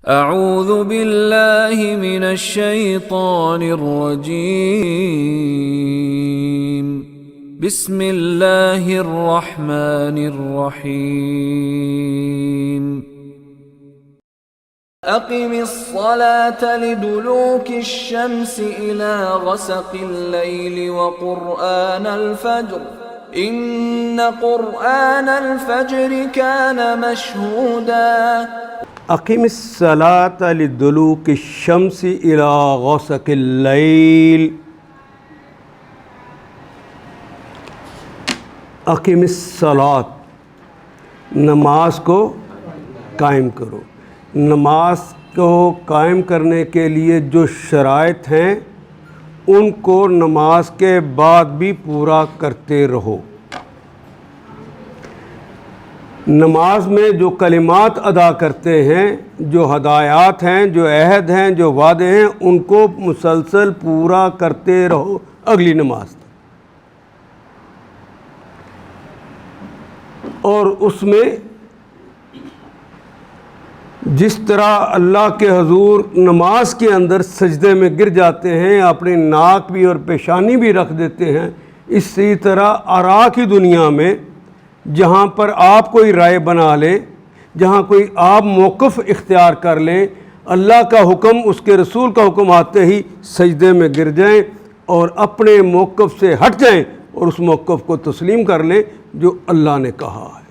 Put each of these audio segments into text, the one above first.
اعوذ باللہ من الشیطان الرجیم بسم اللہ الرحمن الرحیم اقم الصلاة لدلوک الشمس الى غسق اللیل وقرآن الفجر ان قرآن الفجر كان مشہودا اقم الصلاة لدلوک الشمس الى غسق اللیل اقم الصلاة نماز کو قائم کرو۔ نماز کو قائم کرنے کے لیے جو شرائط ہیں ان کو نماز کے بعد بھی پورا کرتے رہو۔ نماز میں جو کلمات ادا کرتے ہیں، جو ہدایات ہیں، جو عہد ہیں، جو وعدے ہیں، ان کو مسلسل پورا کرتے رہو اگلی نماز تک۔ اور اس میں جس طرح اللہ کے حضور نماز کے اندر سجدے میں گر جاتے ہیں، اپنی ناک بھی اور پیشانی بھی رکھ دیتے ہیں، اسی طرح آرا کی دنیا میں جہاں پر آپ کوئی رائے بنا لیں، جہاں کوئی آپ موقف اختیار کر لیں، اللہ کا حکم، اس کے رسول کا حکم آتے ہی سجدے میں گر جائیں اور اپنے موقف سے ہٹ جائیں اور اس موقف کو تسلیم کر لیں جو اللہ نے کہا ہے،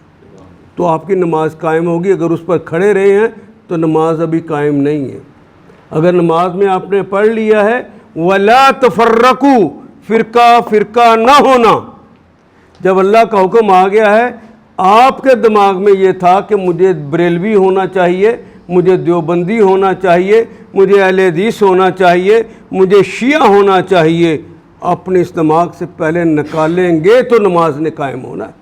تو آپ کی نماز قائم ہوگی۔ اگر اس پر کھڑے رہے ہیں تو نماز ابھی قائم نہیں ہے۔ اگر نماز میں آپ نے پڑھ لیا ہے وَلَا تَفَرَّقُوا، فرقہ نہ ہونا، جب اللہ کا حکم آ گیا ہے، آپ کے دماغ میں یہ تھا کہ مجھے بریلوی ہونا چاہیے، مجھے دیوبندی ہونا چاہیے، مجھے اہل حدیث ہونا چاہیے، مجھے شیعہ ہونا چاہیے، اپنے اس دماغ سے پہلے نکالیں گے تو نماز نے قائم ہونا ہے۔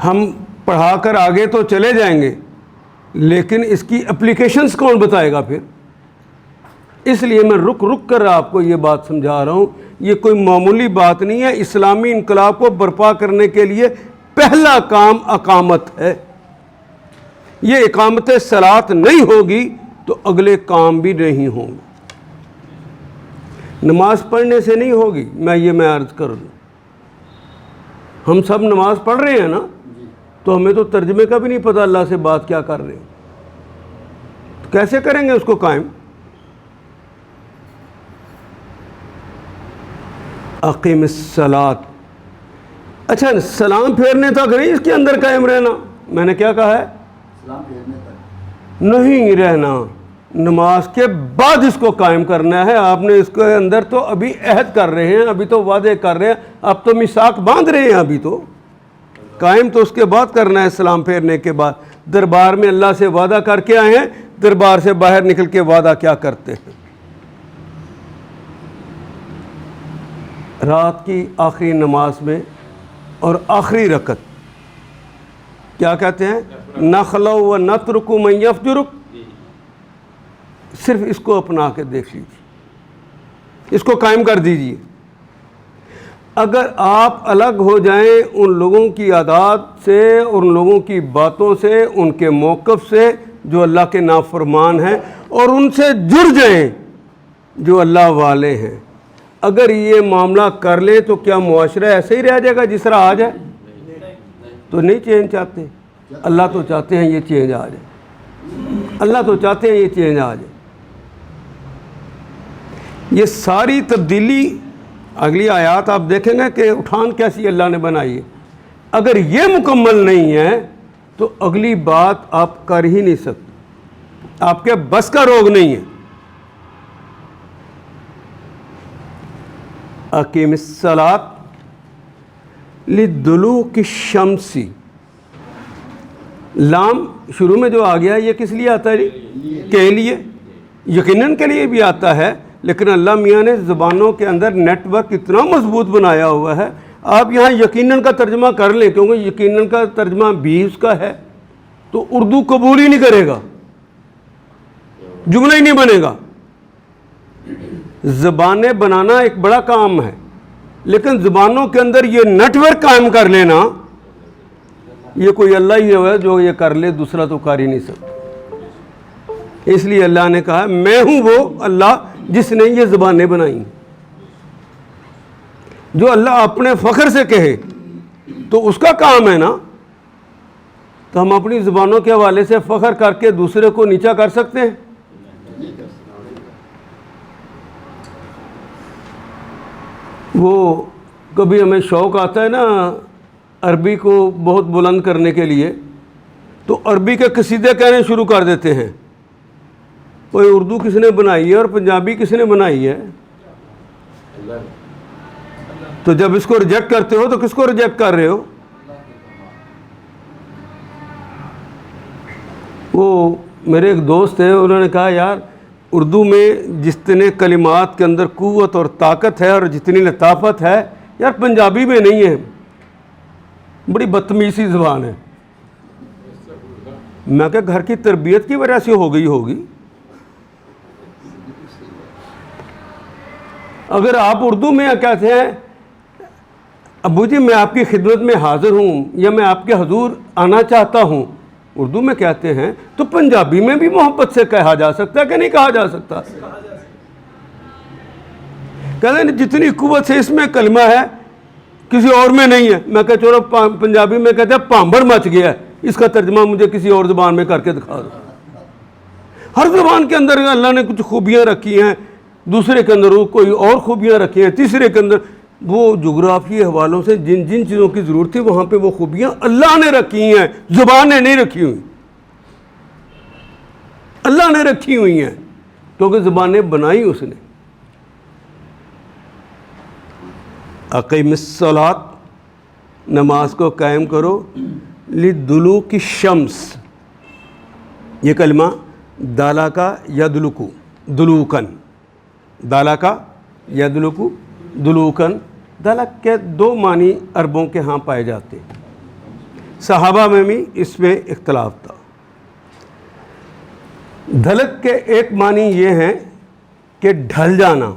ہم پڑھا کر آگے تو چلے جائیں گے، لیکن اس کی اپلیکیشنز کون بتائے گا پھر؟ اس لیے میں رک کر آپ کو یہ بات سمجھا رہا ہوں، یہ کوئی معمولی بات نہیں ہے۔ اسلامی انقلاب کو برپا کرنے کے لیے پہلا کام اقامت ہے۔ یہ اقامت صلاۃ نہیں ہوگی تو اگلے کام بھی نہیں ہوں گے۔ نماز پڑھنے سے نہیں ہوگی، میں عرض کر دوں، ہم سب نماز پڑھ رہے ہیں نا، تو ہمیں تو ترجمے کا بھی نہیں پتہ اللہ سے بات کیا کر رہے ہیں، تو کیسے کریں گے اس کو قائم؟ اقیم الصلاۃ، اچھا سلام پھیرنے تک نہیں اس کے اندر قائم رہنا، میں نے کیا کہا ہے؟ سلام پھیرنے تک نہیں رہنا، نماز کے بعد اس کو قائم کرنا ہے۔ آپ نے اس کے اندر تو ابھی عہد کر رہے ہیں، ابھی تو وعدے کر رہے ہیں، اب تو میثاق باندھ رہے ہیں، ابھی تو قائم تو اس کے بعد کرنا ہے، سلام پھیرنے کے بعد۔ دربار میں اللہ سے وعدہ کر کے آئے ہیں، دربار سے باہر نکل کے وعدہ کیا کرتے ہیں؟ رات کی آخری نماز میں اور آخری رکعت کیا کہتے ہیں؟ نَخْلَوْ وَنَتْرُكُ مَنْ يَفْجُرُكُ، صرف اس کو اپنا کے دیکھ لیجیے، اس کو قائم کر دیجیے۔ اگر آپ الگ ہو جائیں ان لوگوں کی عادات سے، ان لوگوں کی باتوں سے، ان کے موقف سے جو اللہ کے نافرمان ہیں، اور ان سے جڑ جائیں جو اللہ والے ہیں، اگر یہ معاملہ کر لیں تو کیا معاشرہ ایسے ہی رہ جائے گا جس طرح آج ہے؟ تو نہیں چینج چاہتے، اللہ تو چاہتے ہیں یہ چینج آ جائے، اللہ تو چاہتے ہیں یہ چینج آ جائے۔ یہ ساری تبدیلی اگلی آیات آپ دیکھیں گے کہ اٹھان کیسی اللہ نے بنائی ہے۔ اگر یہ مکمل نہیں ہے تو اگلی بات آپ کر ہی نہیں سکتے، آپ کے بس کا روگ نہیں ہے۔ اقیم الصلاۃ لدلوک الشمس، لام شروع میں جو آ گیا یہ کس لیے آتا ہے؟ کے لیے، یقیناً کے لیے بھی آتا ہے، لیکن اللہ میاں نے زبانوں کے اندر نیٹ ورک اتنا مضبوط بنایا ہوا ہے، آپ یہاں یقیناً کا ترجمہ کر لیں، کیونکہ یقیناً کا ترجمہ بھی اس کا ہے، تو اردو قبول ہی نہیں کرے گا، جملہ ہی نہیں بنے گا۔ زبانیں بنانا ایک بڑا کام ہے، لیکن زبانوں کے اندر یہ نیٹ ورک قائم کر لینا یہ کوئی اللہ ہی ہے جو یہ کر لے, دوسرا تو کر ہی نہیں سکتا. اس لیے اللہ نے کہا میں ہوں وہ اللہ جس نے یہ زبانیں بنائیں. جو اللہ اپنے فخر سے کہے تو اس کا کام ہے نا. تو ہم اپنی زبانوں کے حوالے سے فخر کر کے دوسرے کو نیچا کر سکتے ہیں؟ وہ کبھی ہمیں شوق آتا ہے نا عربی کو بہت بلند کرنے کے لیے, تو عربی کے قصیدے کہنے شروع کر دیتے ہیں. کوئی اردو کس نے بنائی ہے اور پنجابی کس نے بنائی ہے؟ تو جب اس کو ریجیکٹ کرتے ہو تو کس کو ریجیکٹ کر رہے ہو؟ وہ میرے ایک دوست ہیں, انہوں نے کہا یار اردو میں جتنے کلمات کے اندر قوت اور طاقت ہے اور جتنی لطافت ہے یار پنجابی میں نہیں ہے, بڑی بدتمیزی زبان ہے. میں کہ گھر کی تربیت کی وجہ سے ہو گئی ہوگی. اگر آپ اردو میں کہتے ہیں ابو جی میں آپ کی خدمت میں حاضر ہوں یا میں آپ کے حضور آنا چاہتا ہوں, اردو میں کہتے ہیں, تو پنجابی میں بھی محبت سے کہا جا سکتا ہے کہ نہیں کہا جا سکتا؟ کہتے ہیں جتنی قوت سے اس میں کلمہ ہے کسی اور میں نہیں ہے. میں کہا چلو پنجابی میں کہتے ہیں پامبر مچ گیا ہے, اس کا ترجمہ مجھے کسی اور زبان میں کر کے دکھا دو. ہر زبان کے اندر اللہ نے کچھ خوبیاں رکھی ہیں, دوسرے کے اندر کوئی اور خوبیاں رکھی ہیں, تیسرے کے اندر وہ جغرافی حوالوں سے جن جن چیزوں کی ضرورت تھی وہاں پہ وہ خوبیاں اللہ نے رکھی ہیں, زبان نے نہیں رکھی ہوئی, اللہ نے رکھی ہوئی ہیں, کیونکہ زبانیں بنائی اس نے. اقیم الصلاۃ, نماز کو قائم کرو, لدلوک الشمس, یہ کلمہ دالا کا یدلکو دلوکن, دالا کا یدلکو دلوکن, دلک کے دو معنی عربوں کے ہاں پائے جاتے ہیں. صحابہ میں بھی اس میں اختلاف تھا. دھلک کے ایک معنی یہ ہے کہ ڈھل جانا,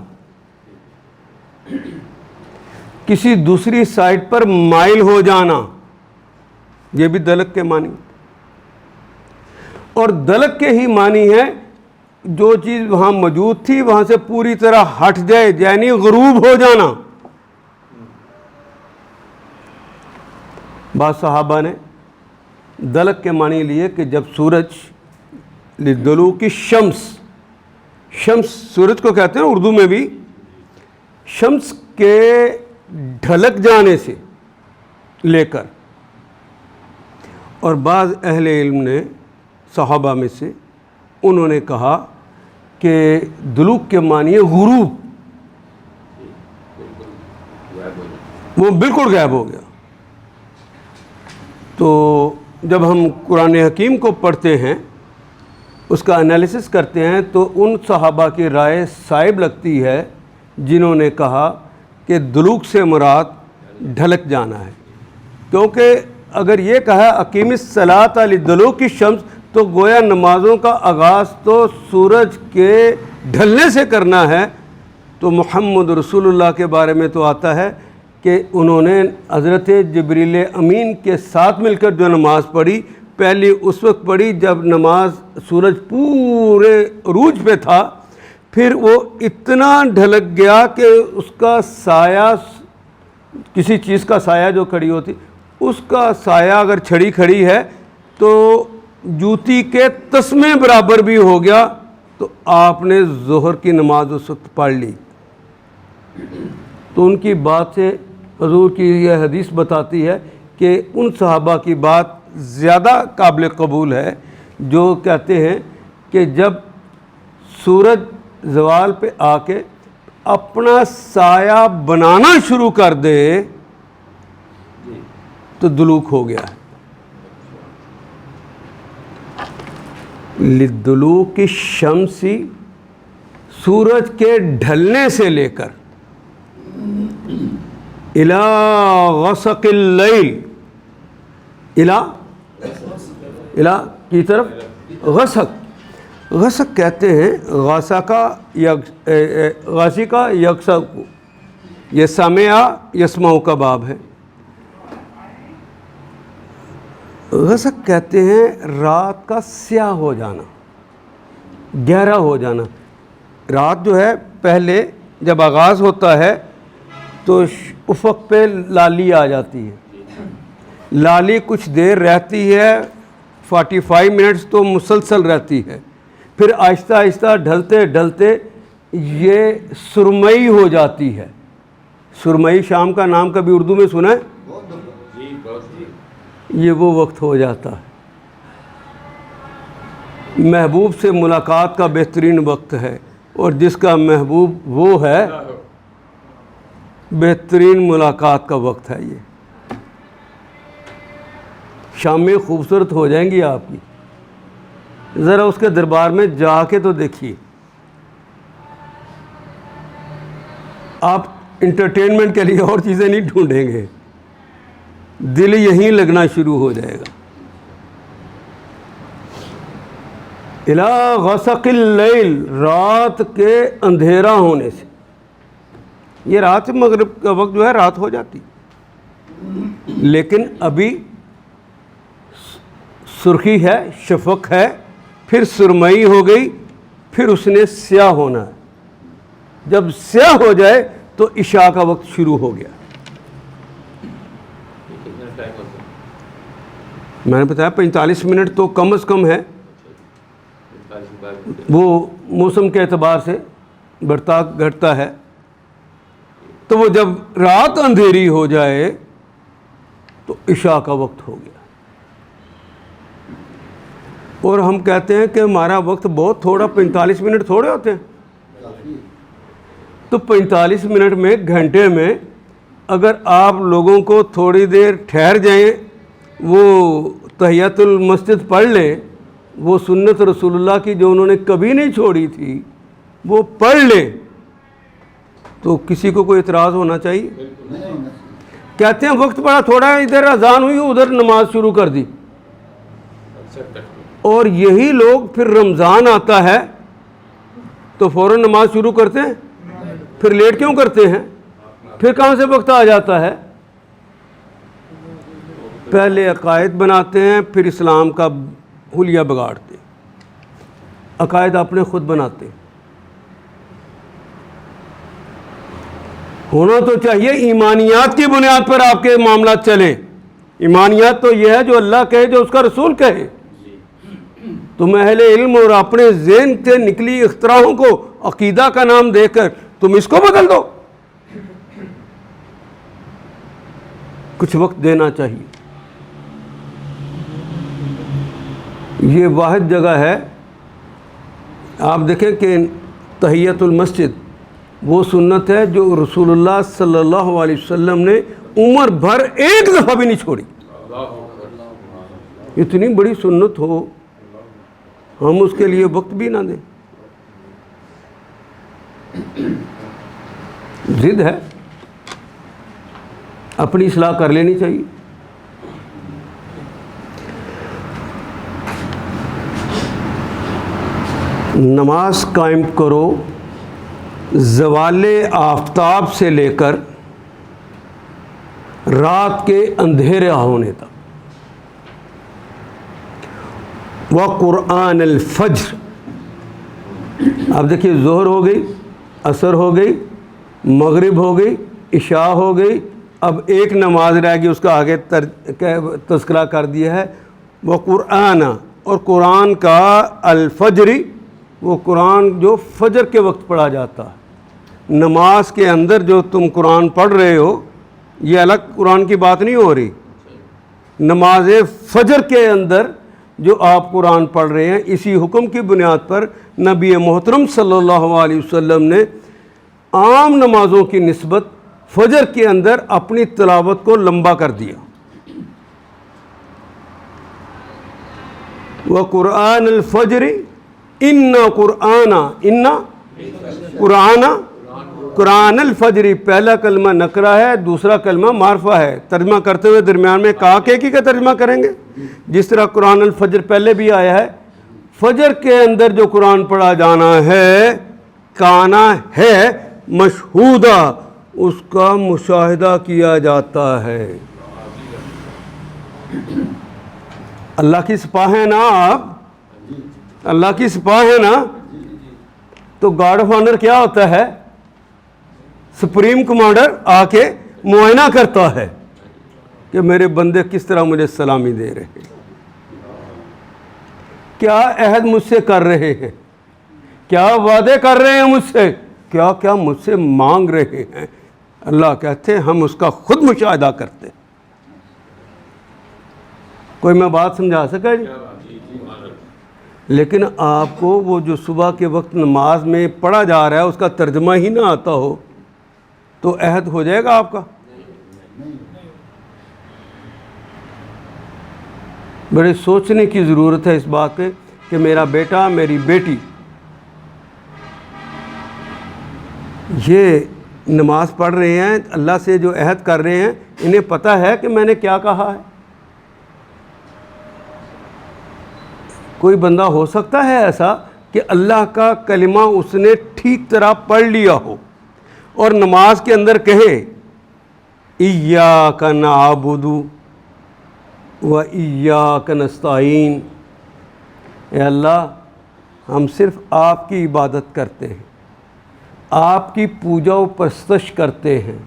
کسی دوسری سائٹ پر مائل ہو جانا, یہ بھی دلک کے معنی. اور دلک کے ہی معنی ہے جو چیز وہاں موجود تھی وہاں سے پوری طرح ہٹ جائے, یعنی غروب ہو جانا. بعض صحابہ نے دلک کے معنی لیے کہ جب سورج لدلوک الشمس, شمس سورج کو کہتے ہیں اردو میں بھی, شمس کے ڈھلک جانے سے لے کر. اور بعض اہل علم نے صحابہ میں سے انہوں نے کہا کہ دلوک کے معنی غروب, وہ بالکل غائب ہو گیا. تو جب ہم قرآن حکیم کو پڑھتے ہیں اس کا انالیسس کرتے ہیں تو ان صحابہ کی رائے صائب لگتی ہے جنہوں نے کہا کہ دلوک سے مراد ڈھلک جانا ہے. کیونکہ اگر یہ کہا اقیم الصلاۃ لدلوک الشمس تو گویا نمازوں کا آغاز تو سورج کے ڈھلنے سے کرنا ہے. تو محمد رسول اللہ کے بارے میں تو آتا ہے کہ انہوں نے حضرت جبریل امین کے ساتھ مل کر جو نماز پڑھی, پہلی اس وقت پڑھی جب نماز سورج پورے عروج پہ تھا, پھر وہ اتنا ڈھلک گیا کہ اس کا سایہ, کسی چیز کا سایہ جو کھڑی ہوتی اس کا سایہ اگر چھڑی کھڑی ہے تو جوتی کے تسمے برابر بھی ہو گیا. تو آپ نے ظہر کی نماز اس وقت پڑھ لی. تو ان کی بات سے حضور کی یہ حدیث بتاتی ہے کہ ان صحابہ کی بات زیادہ قابل قبول ہے جو کہتے ہیں کہ جب سورج زوال پہ آ کے اپنا سایہ بنانا شروع کر دے تو دلوک ہو گیا ہے. لدلوک الشمس, سورج کے ڈھلنے سے لے کر الی غسق اللیل, الی کی طرف, غسق, غسق کہتے ہیں غاسقہ غاسقہ یغسق, یہ سمع یسمع کا باب ہے. غسق کہتے ہیں رات کا سیاہ ہو جانا، گہرا ہو جانا۔ رات جو ہے پہلے جب آغاز ہوتا ہے تو افق پہ لالی آ جاتی ہے، لالی کچھ دیر رہتی ہے، 45 منٹس تو مسلسل رہتی ہے، پھر آہستہ آہستہ ڈھلتے ڈھلتے یہ سرمئی ہو جاتی ہے۔ سرمئی شام کا نام کبھی اردو میں سنا ہے؟ یہ وہ وقت ہو جاتا ہے، محبوب سے ملاقات کا بہترین وقت ہے، اور جس کا محبوب وہ ہے، بہترین ملاقات کا وقت ہے۔ یہ شامیں خوبصورت ہو جائیں گی آپ کی، ذرا اس کے دربار میں جا کے تو دیکھیے، آپ انٹرٹینمنٹ کے لیے اور چیزیں نہیں ڈھونڈیں گے، دل یہیں لگنا شروع ہو جائے گا۔ اِلیٰ غسق اللیل، رات کے اندھیرا ہونے سے، یہ رات سے مغرب کا وقت جو ہے رات ہو جاتی، لیکن ابھی سرخی ہے، شفق ہے، پھر سرمئی ہو گئی، پھر اس نے سیاہ ہونا ہے۔ جب سیاہ ہو جائے تو عشاء کا وقت شروع ہو گیا۔ میں نے بتایا 45 منٹ تو کم از کم ہے، وہ موسم کے اعتبار سے بڑھتا گھٹتا ہے۔ تو وہ جب رات اندھیری ہو جائے تو عشاء کا وقت ہو گیا، اور ہم کہتے ہیں کہ ہمارا وقت بہت تھوڑا، 45 منٹ تھوڑے ہوتے ہیں۔ تو 45 منٹ میں، گھنٹے میں، اگر آپ لوگوں کو تھوڑی دیر ٹھہر جائیں، وہ تحیۃ المسجد پڑھ لیں، وہ سنت رسول اللہ کی جو انہوں نے کبھی نہیں چھوڑی تھی وہ پڑھ لیں، تو کسی کو کوئی اعتراض ہونا چاہیے؟ کہتے ہیں وقت بڑا تھوڑا ہے، ادھر اذان ہوئی ادھر نماز شروع کر دی، اور یہی لوگ پھر رمضان آتا ہے تو فوراً نماز شروع کرتے ہیں، پھر لیٹ کیوں کرتے ہیں؟ پھر کہاں سے وقت آ جاتا ہے؟ پہلے عقائد بناتے ہیں، پھر اسلام کا حلیہ بگاڑتے ہیں، عقائد اپنے خود بناتے ہیں۔ ہونا تو چاہیے ایمانیات کی بنیاد پر آپ کے معاملات چلیں۔ ایمانیات تو یہ ہے جو اللہ کہے، جو اس کا رسول کہے۔ تم اہل علم اور اپنے ذہن سے نکلی اختراعوں کو عقیدہ کا نام دے کر تم اس کو بدل دو، کچھ وقت دینا چاہیے۔ یہ واحد جگہ ہے، آپ دیکھیں کہ تحیۃ المسجد وہ سنت ہے جو رسول اللہ صلی اللہ علیہ وسلم نے عمر بھر ایک دفعہ بھی نہیں چھوڑی۔ اتنی بڑی سنت ہو، ہم اس کے لیے وقت بھی نہ دیں، ضد ہے، اپنی اصلاح کر لینی چاہیے۔ نماز قائم کرو زوال آفتاب سے لے کر رات کے اندھیرا ہونے تک۔ وقرآن الفجر، اب دیکھیے ظہر ہو گئی، عصر ہو گئی، مغرب ہو گئی، عشاء ہو گئی، اب ایک نماز رہ گئی، اس کا آگے تذکرہ کر دیا ہے۔ وقرآن، اور قرآن کا الفجری، وہ قرآن جو فجر کے وقت پڑھا جاتا ہے۔ نماز کے اندر جو تم قرآن پڑھ رہے ہو یہ الگ قرآن کی بات نہیں ہو رہی، نماز فجر کے اندر جو آپ قرآن پڑھ رہے ہیں، اسی حکم کی بنیاد پر نبی محترم صلی اللہ علیہ وسلم نے عام نمازوں کی نسبت فجر کے اندر اپنی تلاوت کو لمبا کر دیا۔ وقرآن الفجر ان قرآن الفجر، پہلا کلمہ نکرہ ہے، دوسرا کلمہ معرفہ ہے۔ ترجمہ کرتے ہوئے درمیان میں کہا کہ کا ترجمہ کریں گے، جس طرح قرآن الفجر پہلے بھی آیا ہے۔ فجر کے اندر جو قرآن پڑھا جانا ہے، کانا ہے مشہودہ، اس کا مشاہدہ کیا جاتا ہے۔ اللہ کی سپاہ ہیں نا آپ, اللہ کی سپاہ ہیں نا, تو گارڈ آف آنر کیا ہوتا ہے؟ سپریم کمانڈر آ کے معائنہ کرتا ہے کہ میرے بندے کس طرح مجھے سلامی دے رہے ہیں, کیا عہد مجھ سے کر رہے ہیں, کیا وعدے کر رہے ہیں مجھ سے, کیا کیا مجھ سے مانگ رہے ہیں. اللہ کہتے ہیں ہم اس کا خود مشاہدہ کرتے. کوئی میں بات سمجھا سکا جی؟ لیکن آپ کو وہ جو صبح کے وقت نماز میں پڑھا جا رہا ہے اس کا ترجمہ ہی نہ آتا ہو تو عہد ہو جائے گا آپ کا؟ بڑے سوچنے کی ضرورت ہے اس بات پہ کہ میرا بیٹا میری بیٹی یہ نماز پڑھ رہے ہیں, اللہ سے جو عہد کر رہے ہیں, انہیں پتہ ہے کہ میں نے کیا کہا ہے. کوئی بندہ ہو سکتا ہے ایسا کہ اللہ کا کلمہ اس نے ٹھیک طرح پڑھ لیا ہو اور نماز کے اندر کہے ایاک نعبد و ایاک نستعین, اے اللہ ہم صرف آپ کی عبادت کرتے ہیں, آپ کی پوجا و پرستش کرتے ہیں,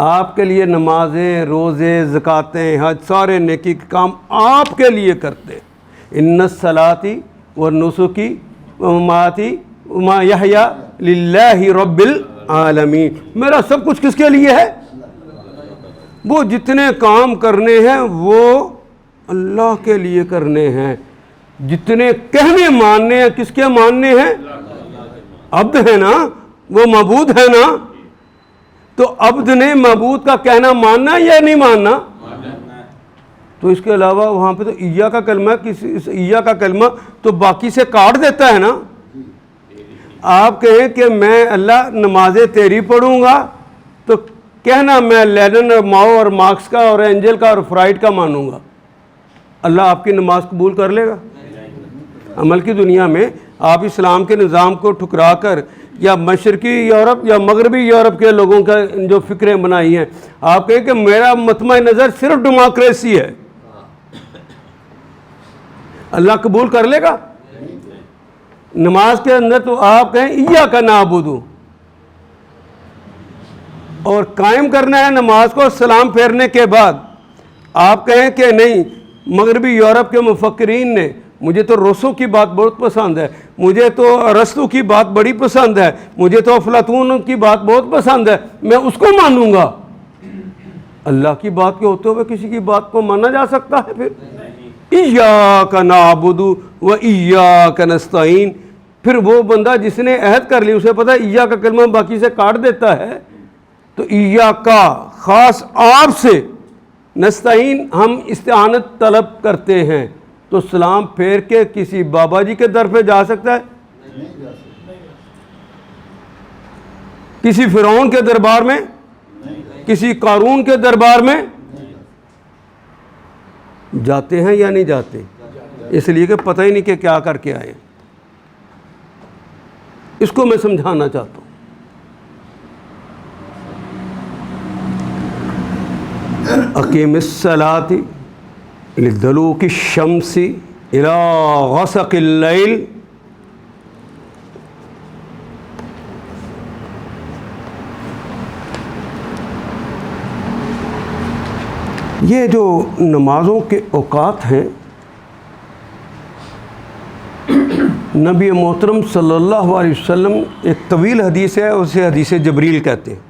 آپ کے لیے نمازیں, روزے, زکاتیں, حج, سارے نیکی کے کام آپ کے لیے کرتے ہیں. ان الصلاۃ والنسک ومماتی ومحیایا للہ رب العالمین. میرا سب کچھ کس کے لیے ہے؟ وہ جتنے کام کرنے ہیں وہ اللہ کے لیے کرنے ہیں, جتنے کہنے ماننے ہیں کس کے ماننے ہیں؟ عبد ہے نا, وہ معبود ہے نا, تو عبد نے معبود کا کہنا ماننا یا نہیں ماننا؟ تو اس کے علاوہ وہاں پہ تو ایّا کا کلمہ, ایّا کا کلمہ تو باقی سے کاٹ دیتا ہے نا. آپ کہیں کہ میں اللہ نمازیں تیری پڑھوں گا تو کہنا میں لینن اور ماؤ اور مارکس کا اور اینجل کا اور فرائڈ کا مانوں گا, اللہ آپ کی نماز قبول کر لے گا؟ عمل کی دنیا میں آپ اسلام کے نظام کو ٹھکرا کر یا مشرقی یورپ یا مغربی یورپ کے لوگوں کا جو فکریں بنائی ہیں, آپ کہیں کہ میرا مطمع نظر صرف ڈیموکریسی ہے, اللہ قبول کر لے گا؟ نماز کے اندر تو آپ کہیں ایاک نعبد, اور قائم کرنا ہے نماز کو سلام پھیرنے کے بعد. آپ کہیں کہ نہیں, مغربی یورپ کے مفکرین نے, مجھے تو روسو کی بات بہت پسند ہے, مجھے تو ارسطو کی بات بڑی پسند ہے, مجھے تو افلاطون کی بات بہت پسند ہے, میں اس کو مانوں گا. اللہ کی بات کے ہوتے ہوئے کسی کی بات کو مانا جا سکتا ہے؟ پھر ایاک نعبد و ایاک نستعین. پھر وہ بندہ جس نے عہد کر لی اسے پتہ ہے ایاک کا کلمہ باقی سے کاٹ دیتا ہے, تو ایاک خاص آپ سے, نستعین ہم استعانت طلب کرتے ہیں, تو سلام پھیر کے کسی بابا جی کے در پہ جا سکتا ہے؟ کسی فرعون کے دربار میں, کسی قارون کے دربار میں جاتے ہیں یا نہیں جاتے؟ اس لیے کہ پتہ ہی نہیں کہ کیا کر کے آئے. اس کو میں سمجھانا چاہتا ہوں. اقیم الصلاۃ لدلوک الشمس الی غسق اللیل. یہ جو نمازوں کے اوقات ہیں, نبی محترم صلی اللہ علیہ وسلم, ایک طویل حدیث ہے, اسے حدیث جبریل کہتے ہیں.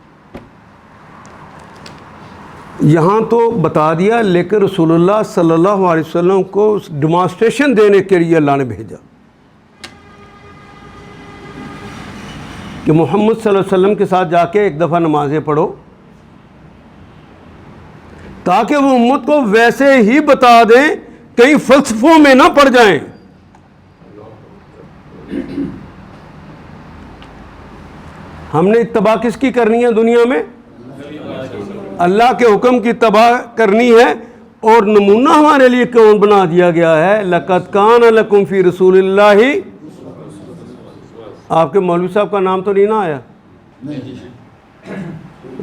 یہاں تو بتا دیا, لیکن رسول اللہ صلی اللہ علیہ وسلم کو ڈیمانسٹریشن دینے کے لیے اللہ نے بھیجا کہ محمد صلی اللہ علیہ وسلم کے ساتھ جا کے ایک دفعہ نمازیں پڑھو, تاکہ وہ امت کو ویسے ہی بتا دیں, کئی فلسفوں میں نہ پڑ جائیں. ہم نے اتباع کس کی کرنی ہے دنیا میں؟ اللہ کے حکم کی اتباع کرنی ہے. اور نمونہ ہمارے لیے کون بنا دیا گیا ہے؟ لَقَدْ كَانَ لَكُمْ فِي رَسُولِ اللَّهِ. آپ کے مولوی صاحب کا نام تو نہیں نہ آیا,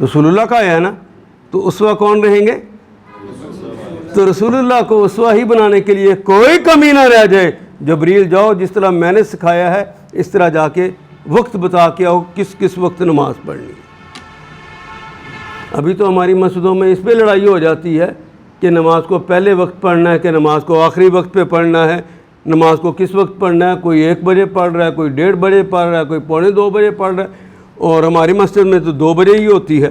رسول اللہ کا آیا ہے نا, تو اسوہ کون رہیں گے؟ تو رسول اللہ کو اسوہ ہی بنانے کے لیے کوئی کمی نہ رہ جائے، جبریل جاؤ جس طرح میں نے سکھایا ہے اس طرح جا کے وقت بتا کے آؤ کس کس وقت نماز پڑھنی ہے۔ ابھی تو ہماری مسجدوں میں اس پہ لڑائی ہو جاتی ہے کہ نماز کو پہلے وقت پڑھنا ہے کہ نماز کو آخری وقت پہ پڑھنا ہے، نماز کو کس وقت پڑھنا ہے، کوئی 1 بجے پڑھ رہا ہے، کوئی 1:30 بجے پڑھ رہا ہے، کوئی 1:45 بجے پڑھ رہا ہے، اور ہماری مسجد میں تو 2 بجے ہی ہوتی ہے۔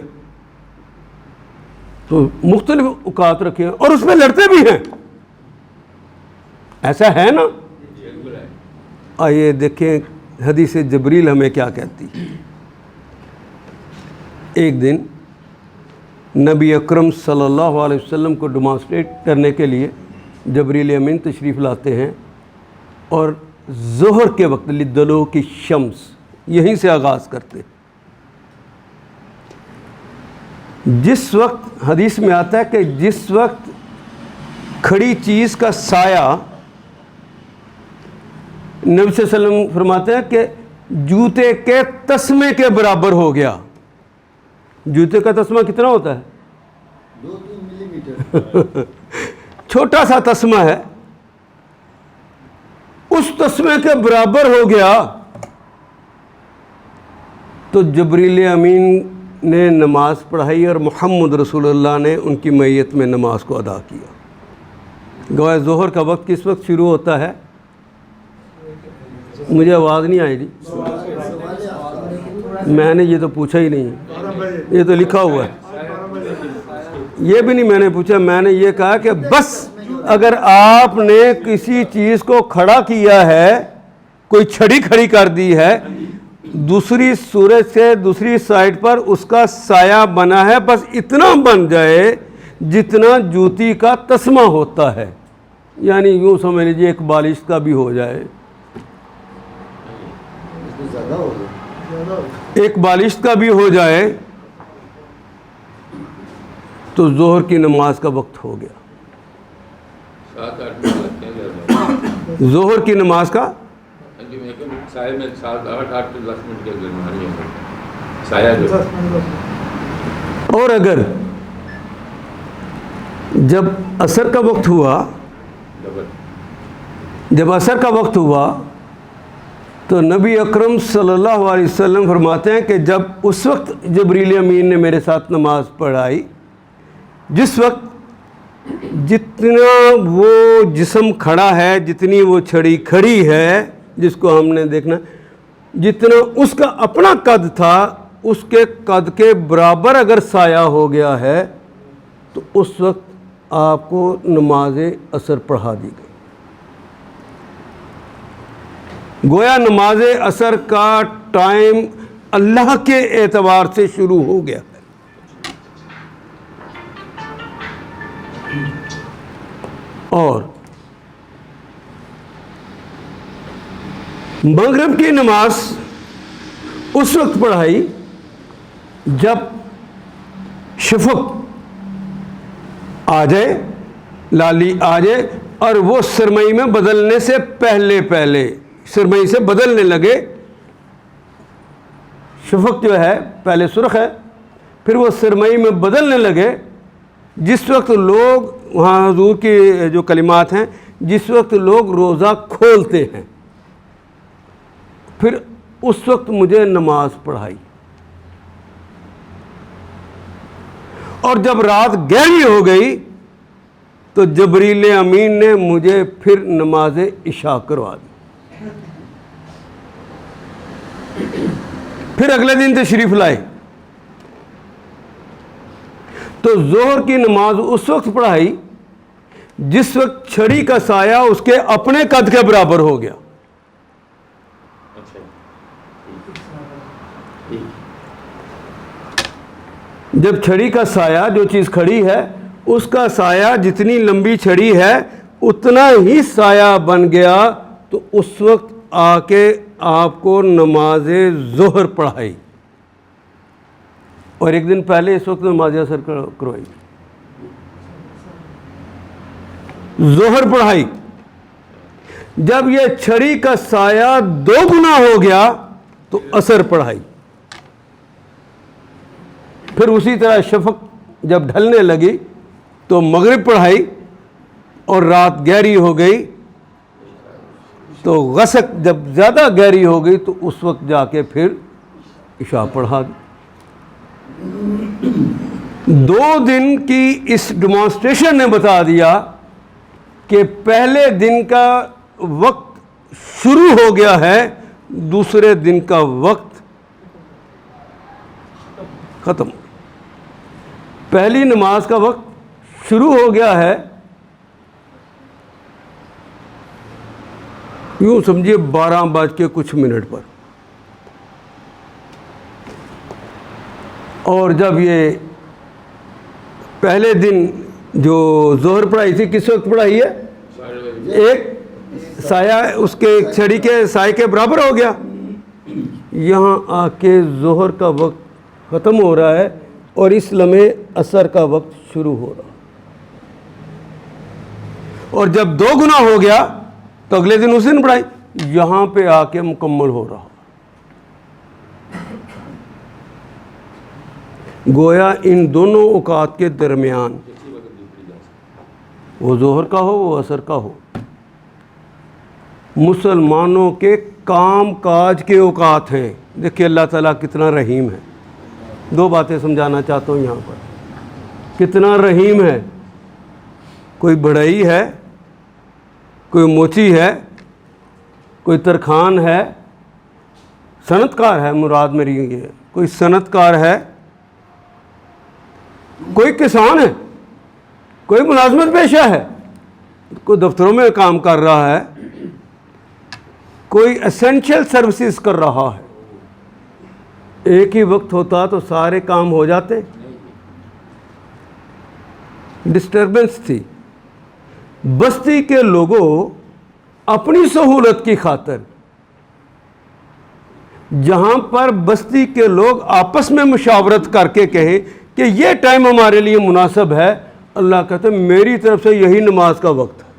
تو مختلف اوقات رکھے ہیں اور اس میں لڑتے بھی ہیں، ایسا ہے نا۔ آئیے دیکھیں حدیث جبریل ہمیں کیا کہتی ہے۔ ایک دن نبی اکرم صلی اللہ علیہ وسلم کو ڈیمانسٹریٹ کرنے کے لیے جبریل امین تشریف لاتے ہیں، اور ظہر کے وقت لدلوک الشمس یہیں سے آغاز کرتے ہیں۔ جس وقت حدیث میں آتا ہے کہ جس وقت کھڑی چیز کا سایہ، نبی صلی اللہ علیہ وسلم فرماتے ہیں کہ جوتے کے تسمے کے برابر ہو گیا۔ جوتے کا تسمہ کتنا ہوتا ہے؟ 2-3 ملی میٹر، چھوٹا سا تسمہ ہے، اس تسمے کے برابر ہو گیا تو جبریل امین نے نماز پڑھائی اور محمد رسول اللہ نے ان کی معیت میں نماز کو ادا کیا۔ گویا ظہر کا وقت کس وقت شروع ہوتا ہے؟ مجھے آواز نہیں آئی جی، میں نے یہ تو پوچھا ہی نہیں ہے، یہ تو لکھا ہوا ہے، یہ بھی نہیں میں نے پوچھا، میں نے یہ کہا کہ بس اگر آپ نے کسی چیز کو کھڑا کیا ہے، کوئی چھڑی کھڑی کر دی ہے دوسری سورج سے دوسری سائڈ پر، اس کا سایہ بنا ہے، بس اتنا بن جائے جتنا جوتی کا تسمہ ہوتا ہے، یعنی یوں سمجھ لیجیے ایک بالشت کا بھی ہو جائے، زیادہ ہو گیا، ایک بالشت کا بھی ہو جائے تو ظہر کی نماز کا وقت ہو گیا۔ 7-8 منٹ لگتے ہیں گھر میں، ظہر کی نماز کا سائے میں 7-8 10 منٹ کے درمیان ہی ہے سایہ جو۔ اور اگر جب عصر کا وقت ہوا، جب عصر کا وقت ہوا تو نبی اکرم صلی اللہ علیہ وسلم فرماتے ہیں کہ جب اس وقت جبریل امین نے میرے ساتھ نماز پڑھائی، جس وقت جتنا وہ جسم کھڑا ہے، جتنی وہ چھڑی کھڑی ہے جس کو ہم نے دیکھنا، جتنا اس کا اپنا قد تھا اس کے قد کے برابر اگر سایہ ہو گیا ہے تو اس وقت آپ کو نماز عصر پڑھا دی گئی۔ گویا نماز عصر کا ٹائم اللہ کے اعتبار سے شروع ہو گیا ہے۔ اور مغرب کی نماز اس وقت پڑھائی جب شفق آ جائے، لالی آ جائے اور وہ سرمئی میں بدلنے سے پہلے سرمئی سے بدلنے لگے۔ شفق جو ہے پہلے سرخ ہے، پھر وہ سرمئی میں بدلنے لگے، جس وقت لوگ وہاں حضور کی جو کلمات ہیں، جس وقت لوگ روزہ کھولتے ہیں، پھر اس وقت مجھے نماز پڑھائی۔ اور جب رات گہری ہو گئی تو جبریل امین نے مجھے پھر نماز عشاء کروا دی۔ پھر اگلے دن تشریف لائے تو ظہر کی نماز اس وقت پڑھائی جس وقت چھڑی کا سایہ اس کے اپنے قد کے برابر ہو گیا۔ جب چھڑی کا سایہ، جو چیز کھڑی ہے اس کا سایہ جتنی لمبی چھڑی ہے اتنا ہی سایہ بن گیا، تو اس وقت آ کے آپ کو نماز ظہر پڑھائی، اور ایک دن پہلے اس وقت نماز عصر کروائی، ظہر پڑھائی۔ جب یہ چھڑی کا سایہ 2 گنا ہو گیا تو عصر پڑھائی۔ پھر اسی طرح شفق جب ڈھلنے لگی تو مغرب پڑھائی، اور رات گہری ہو گئی تو غسق جب زیادہ گہری ہو گئی تو اس وقت جا کے پھر عشاء پڑھا دی۔ 2 دن کی اس ڈیمانسٹریشن نے بتا دیا کہ پہلے دن کا وقت شروع ہو گیا ہے، دوسرے دن کا وقت ختم۔ پہلی نماز کا وقت شروع ہو گیا ہے، یوں سمجھیے 12:00 پر، اور جب یہ پہلے دن جو ظہر پڑھائی تھی کس وقت پڑھائی ہے؟ ایک سایہ اس کے ایک چھڑی کے سائے کے برابر ہو گیا۔ یہاں آ کے ظہر کا وقت ختم ہو رہا ہے اور اس لمحے عصر کا وقت شروع ہو رہا، اور جب 2 گنا ہو گیا تو اگلے دن اس دن پڑھائی، یہاں پہ آ کے مکمل ہو رہا۔ گویا ان دونوں اوقات کے درمیان، وہ ظہر کا ہو وہ عصر کا ہو، مسلمانوں کے کام کاج کے اوقات ہیں۔ دیکھیے اللہ تعالیٰ کتنا رحیم ہے۔ 2 باتیں سمجھانا چاہتا ہوں یہاں پر، کتنا رحیم ہے۔ کوئی بڑھئی ہے، کوئی موچی ہے، کوئی ترخان ہے، صنعت کار ہے، مراد میری یہ ہے، کوئی صنعت کار ہے، کوئی کسان ہے، کوئی ملازمت پیشہ ہے، کوئی دفتروں میں کام کر رہا ہے، کوئی اسینشل سروسز کر رہا ہے۔ ایک ہی وقت ہوتا تو سارے کام ہو جاتے، ڈسٹربنس تھی۔ بستی کے لوگوں اپنی سہولت کی خاطر، جہاں پر بستی کے لوگ آپس میں مشاورت کر کے کہیں کہ یہ ٹائم ہمارے لیے مناسب ہے، اللہ کہتے ہیں میری طرف سے یہی نماز کا وقت ہے۔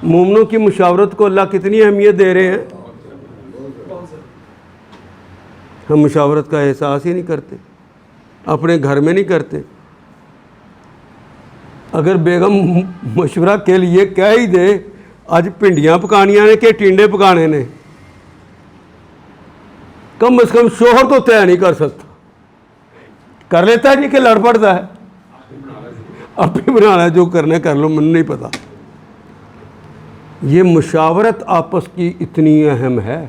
مومنوں کی مشاورت کو اللہ کتنی اہمیت دے رہے ہیں۔ ہم مشاورت کا احساس ہی نہیں کرتے، اپنے گھر میں نہیں کرتے۔ اگر بیگم مشورہ کے لیے کہہ ہی دے آج پنڈیاں پکانیاں نے کہ ٹینڈے پکانے نے، کم از کم شوہر تو طے نہیں کر سکتا، کر لیتا ہے جی کہ لڑ پڑتا ہے، اب بھی بنانا ہے، جو کرنا کر لو، من نہیں پتا۔ یہ مشاورت آپس کی اتنی اہم ہے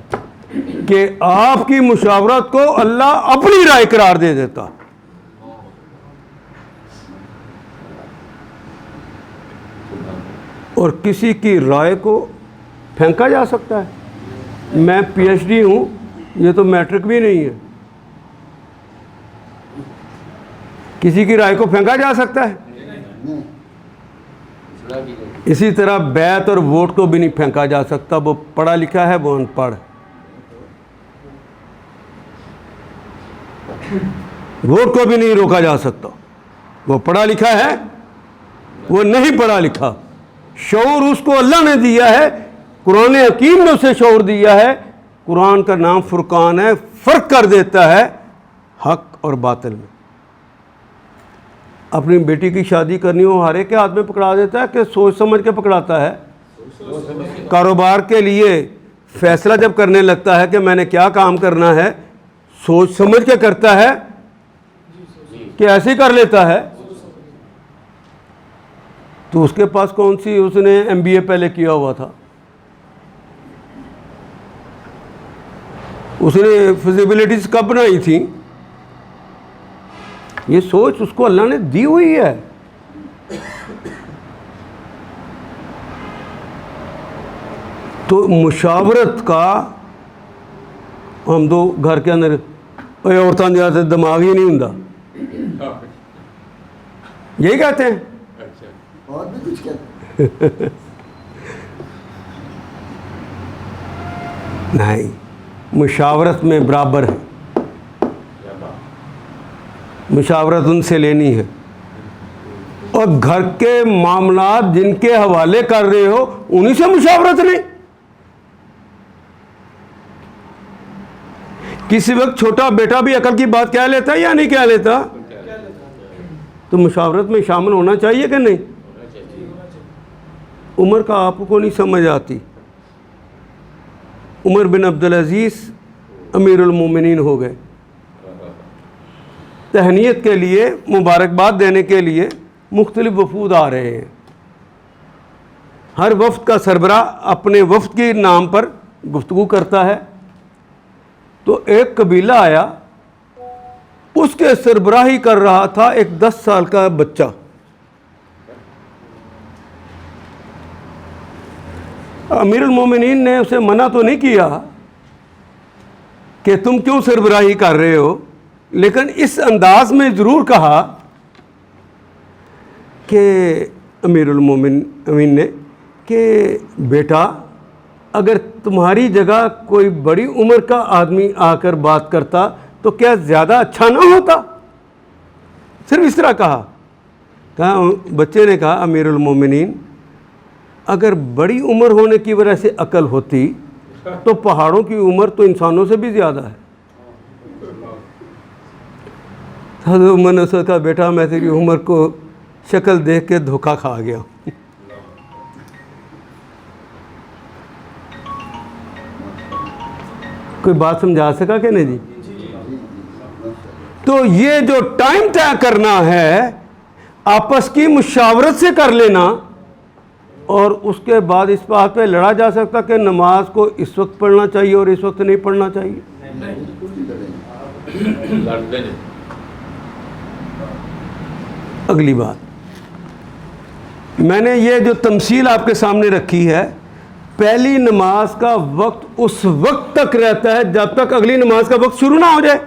کہ آپ کی مشاورت کو اللہ اپنی رائے قرار دے دیتا۔ اور کسی کی رائے کو پھینکا جا سکتا ہے۔ میں پی ایچ ڈی ہوں، یہ تو میٹرک بھی نہیں ہے، کسی کی رائے کو پھینکا جا سکتا ہے؟ اسی طرح بیعت اور ووٹ کو بھی نہیں پھینکا جا سکتا، وہ پڑھا لکھا ہے وہ ان پڑھ، ووٹ کو بھی نہیں روکا جا سکتا، وہ پڑھا لکھا ہے وہ نہیں پڑھا لکھا۔ شعور اس کو اللہ نے دیا ہے، قرآن حکیم نے اسے شعور دیا ہے۔ قرآن کا نام فرقان ہے، فرق کر دیتا ہے حق اور باطل میں۔ اپنی بیٹی کی شادی کرنی ہو ہر ایک کے ہاتھ میں پکڑا دیتا ہے کہ سوچ سمجھ کے پکڑاتا ہے؟ کاروبار کے لیے فیصلہ جب کرنے لگتا ہے کہ میں نے کیا کام کرنا ہے، سوچ سمجھ کے کرتا ہے کہ ایسے ہی کر لیتا ہے؟ تو اس کے پاس کون سی، اس نے MBA پہلے کیا ہوا تھا، اس نے فزیبلٹیز کب بنائی تھی؟ یہ سوچ اس کو اللہ نے دی ہوئی ہے۔ تو مشاورت کا ہم تو گھر کے اندر عورتوں کے دماغ ہی نہیں ہوں، یہی کہتے ہیں، اور بھی کچھ کہتے ہیں۔ نہیں، مشاورت میں برابر ہے، مشاورت ان سے لینی ہے، اور گھر کے معاملات جن کے حوالے کر رہے ہو انہی سے مشاورت نہیں۔ کسی وقت چھوٹا بیٹا بھی عقل کی بات کہہ لیتا ہے یا نہیں کہہ لیتا؟ تو مشاورت میں شامل ہونا چاہیے کہ نہیں؟ عمر کا آپ کو نہیں سمجھ آتی. عمر بن عبدالعزیز امیر المومنین ہو گئے. تہنیت کے لیے، مبارکباد دینے کے لیے مختلف وفود آ رہے ہیں. ہر وفد کا سربراہ اپنے وفد کے نام پر گفتگو کرتا ہے. تو ایک قبیلہ آیا، اس کے سربراہی کر رہا تھا ایک 10 سال کا بچہ. امیر المومنین نے اسے منع تو نہیں کیا کہ تم کیوں سربراہی کر رہے ہو، لیکن اس انداز میں ضرور کہا کہ امیر المومنین نے کہ بیٹا، اگر تمہاری جگہ کوئی بڑی عمر کا آدمی آ کر بات کرتا تو کیا زیادہ اچھا نہ ہوتا؟ صرف اس طرح کہا. بچے نے کہا امیر المومنین، اگر بڑی عمر ہونے کی وجہ سے عقل ہوتی تو پہاڑوں کی عمر تو انسانوں سے بھی زیادہ ہے. حضرت عمر نے کہا بیٹا میں تیری عمر کو شکل دیکھ کے دھوکہ کھا گیا. کوئی بات سمجھا سکا کہ نہیں جی؟ تو یہ جو ٹائم طے کرنا ہے آپس کی مشاورت سے کر لینا، اور اس کے بعد اس بات پہ لڑا جا سکتا کہ نماز کو اس وقت پڑھنا چاہیے اور اس وقت نہیں پڑھنا چاہیے. اگلی بات، میں نے یہ جو تمثیل آپ کے سامنے رکھی ہے، پہلی نماز کا وقت اس وقت تک رہتا ہے جب تک اگلی نماز کا وقت شروع نہ ہو جائے.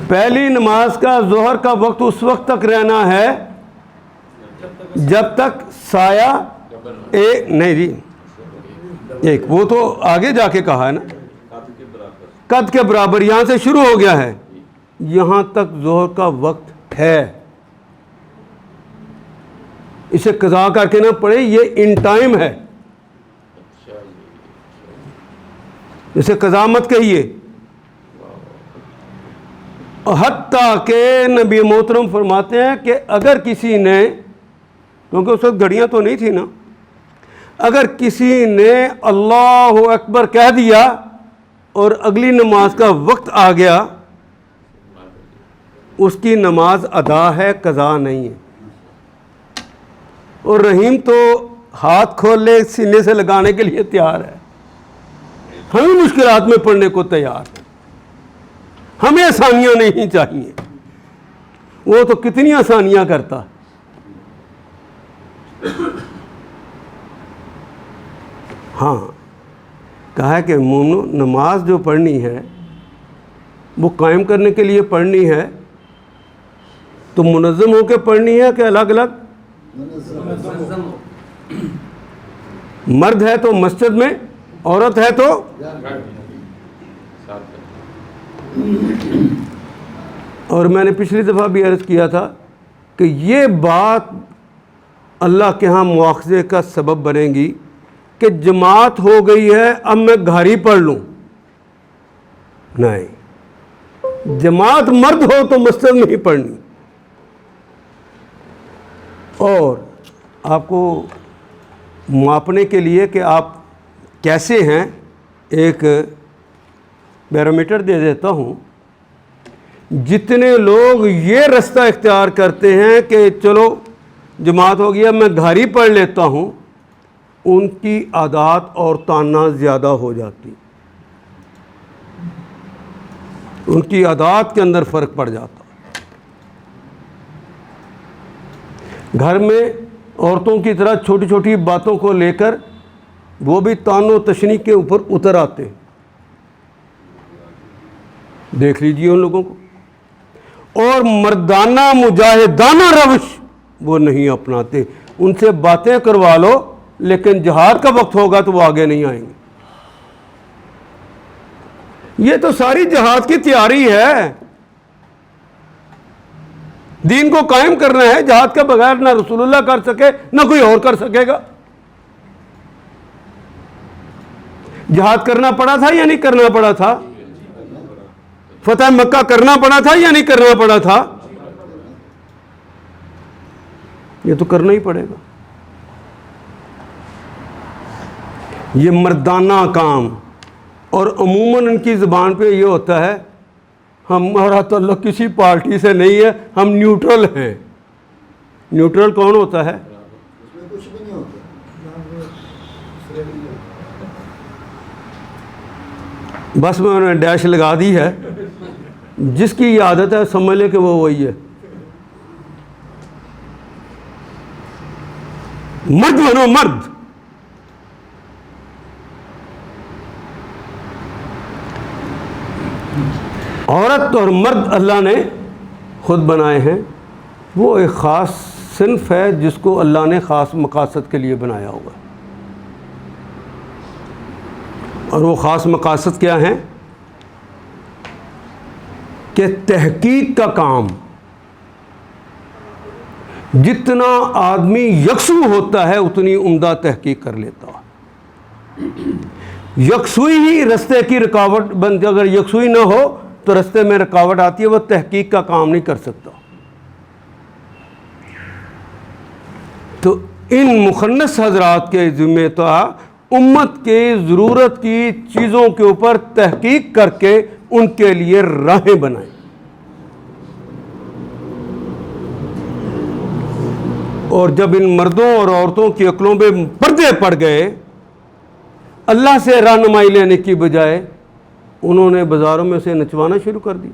پہلی نماز کا ظہر کا وقت اس وقت تک رہنا ہے جب تک سایہ نہیں جی، ایک وہ تو آگے جا کے کہا ہے نا، قد کے برابر، یہاں سے شروع ہو گیا ہے، یہاں تک ظہر کا وقت ہے. اسے قضا کر کے نہ پڑھے، یہ ان ٹائم ہے، اسے قضا مت کہیے. حتیٰ کہ نبی محترم فرماتے ہیں کہ اگر کسی نے، کیونکہ اس وقت گھڑیاں تو نہیں تھی نا، اگر کسی نے اللہ اکبر کہہ دیا اور اگلی نماز کا وقت آ گیا، اس کی نماز ادا ہے، قضا نہیں ہے. اور رحیم تو ہاتھ کھول لے سینے سے لگانے کے لیے تیار ہے. ہمیں مشکلات میں پڑھنے کو تیار ہے، ہمیں آسانیاں نہیں چاہیے. وہ تو کتنی آسانیاں کرتا. ہاں کہا ہے کہ مومنو، نماز جو پڑھنی ہے وہ قائم کرنے کے لیے پڑھنی ہے تو منظم ہو کے پڑھنی ہے کہ الگ الگ؟ مرد ہے تو مسجد میں، عورت ہے تو اور میں نے پچھلی دفعہ بھی عرض کیا تھا کہ یہ بات اللہ کے ہاں مواخذے کا سبب بنے گی کہ جماعت ہو گئی ہے اب میں گھر ہی پڑھ لوں. نہیں، جماعت مرد ہو تو مسجد میں ہی پڑھنی. اور آپ کو ماپنے کے لیے کہ آپ کیسے ہیں ایک بیرومیٹر دے دیتا ہوں. جتنے لوگ یہ رستہ اختیار کرتے ہیں کہ چلو جماعت ہو گیا میں گھر ہی پڑھ لیتا ہوں، ان کی عادات اور طعنہ زیادہ ہو جاتی، ان کی عادات کے اندر فرق پڑ جاتا. گھر میں عورتوں کی طرح چھوٹی چھوٹی باتوں کو لے کر وہ بھی طعن و تشنیع کے اوپر اتر آتے. دیکھ لیجیے ان لوگوں کو. اور مردانہ مجاہدانہ روش وہ نہیں اپناتے. ان سے باتیں کروا لو لیکن جہاد کا وقت ہوگا تو وہ آگے نہیں آئیں گے. یہ تو ساری جہاد کی تیاری ہے. دین کو قائم کرنا ہے، جہاد کے بغیر نہ رسول اللہ کر سکے نہ کوئی اور کر سکے گا. جہاد کرنا پڑا تھا یا نہیں کرنا پڑا تھا؟ فتح مکہ کرنا پڑا تھا یا نہیں کرنا پڑا تھا؟ یہ تو کرنا ہی پڑے گا. یہ مردانہ کام. اور عموماً ان کی زبان پہ یہ ہوتا ہے ہمارا تعلق کسی پارٹی سے نہیں ہے, ہم نیوٹرل ہیں. نیوٹرل کون ہوتا ہے؟ اس میں کچھ بھی نہیں ہوتا. بس میں نے ڈیش لگا دی ہے. جس کی یہ عادت ہے سمجھ لیں کہ وہ وہی ہے. مرد بنو مرد. عورت اور مرد اللہ نے خود بنائے ہیں. وہ ایک خاص صنف ہے جس کو اللہ نے خاص مقاصد کے لیے بنایا ہوگا. اور وہ خاص مقاصد کیا ہیں؟ کہ تحقیق کا کام. جتنا آدمی یکسو ہوتا ہے اتنی عمدہ تحقیق کر لیتا ہے. یکسوئی ہی رستے کی رکاوٹ بنتی. اگر یکسوئی نہ ہو تو رستے میں رکاوٹ آتی ہے, وہ تحقیق کا کام نہیں کر سکتا. تو ان مخنث حضرات کے ذمہ تو امت کے ضرورت کی چیزوں کے اوپر تحقیق کر کے ان کے لیے راہیں بنائیں. اور جب ان مردوں اور عورتوں کی عقلوں پہ پردے پڑ گئے, اللہ سے رہنمائی لینے کی بجائے انہوں نے بازاروں میں سے نچوانا شروع کر دی.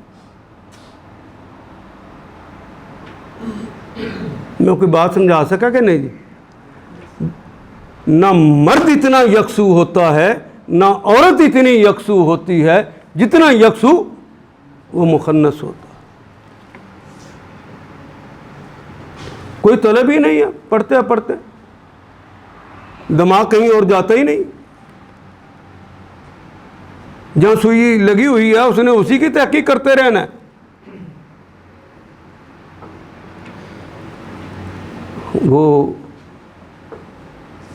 میں کوئی بات سمجھا سکا کہ نہیں جی؟ نہ مرد اتنا یکسو ہوتا ہے نہ عورت اتنی یکسو ہوتی ہے جتنا یکسو وہ مخنث ہوتا ہے. کوئی طلب ہی نہیں ہے, پڑھتے پڑھتے دماغ کہیں اور جاتا ہی نہیں. جہاں سوئی لگی ہوئی ہے اس نے اسی کی تحقیق کرتے رہنا ہے. وہ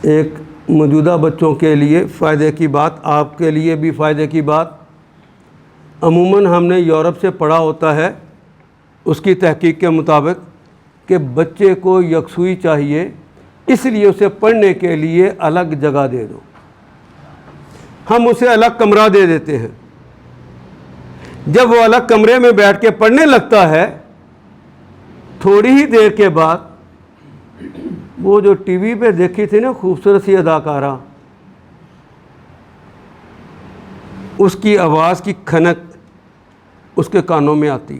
ایک موجودہ بچوں کے لیے فائدے کی بات, آپ کے لیے بھی فائدے کی بات. عموماً ہم نے یورپ سے پڑھا ہوتا ہے اس کی تحقیق کے مطابق کہ بچے کو یکسوئی چاہیے, اس لیے اسے پڑھنے کے لیے الگ جگہ دے دو. ہم اسے الگ کمرہ دے دیتے ہیں. جب وہ الگ کمرے میں بیٹھ کے پڑھنے لگتا ہے, تھوڑی ہی دیر کے بعد وہ جو ٹی وی پہ دیکھی تھی نا خوبصورت سی اداکارہ, اس کی آواز کی کھنک اس کے کانوں میں آتی.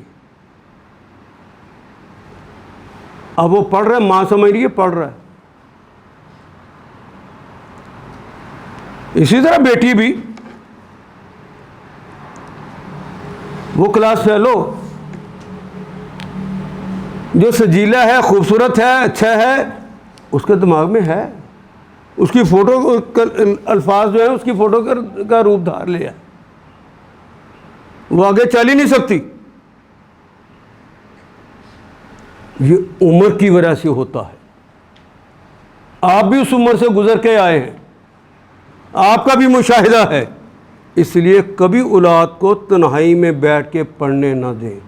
اب وہ پڑھ رہا ہے, ماں سمجھ رہی ہے پڑھ رہا ہے. اسی طرح بیٹی بھی, وہ کلاس فیلو جو سجیلا ہے, خوبصورت ہے, اچھا ہے, اس کے دماغ میں ہے, اس کی فوٹو الفاظ جو ہیں اس کی فوٹو کا روپ دھار لیا, وہ آگے چل ہی نہیں سکتی. یہ عمر کی وجہ سے ہوتا ہے. آپ بھی اس عمر سے گزر کے آئے ہیں, آپ کا بھی مشاہدہ ہے. اس لیے کبھی اولاد کو تنہائی میں بیٹھ کے پڑھنے نہ دیں.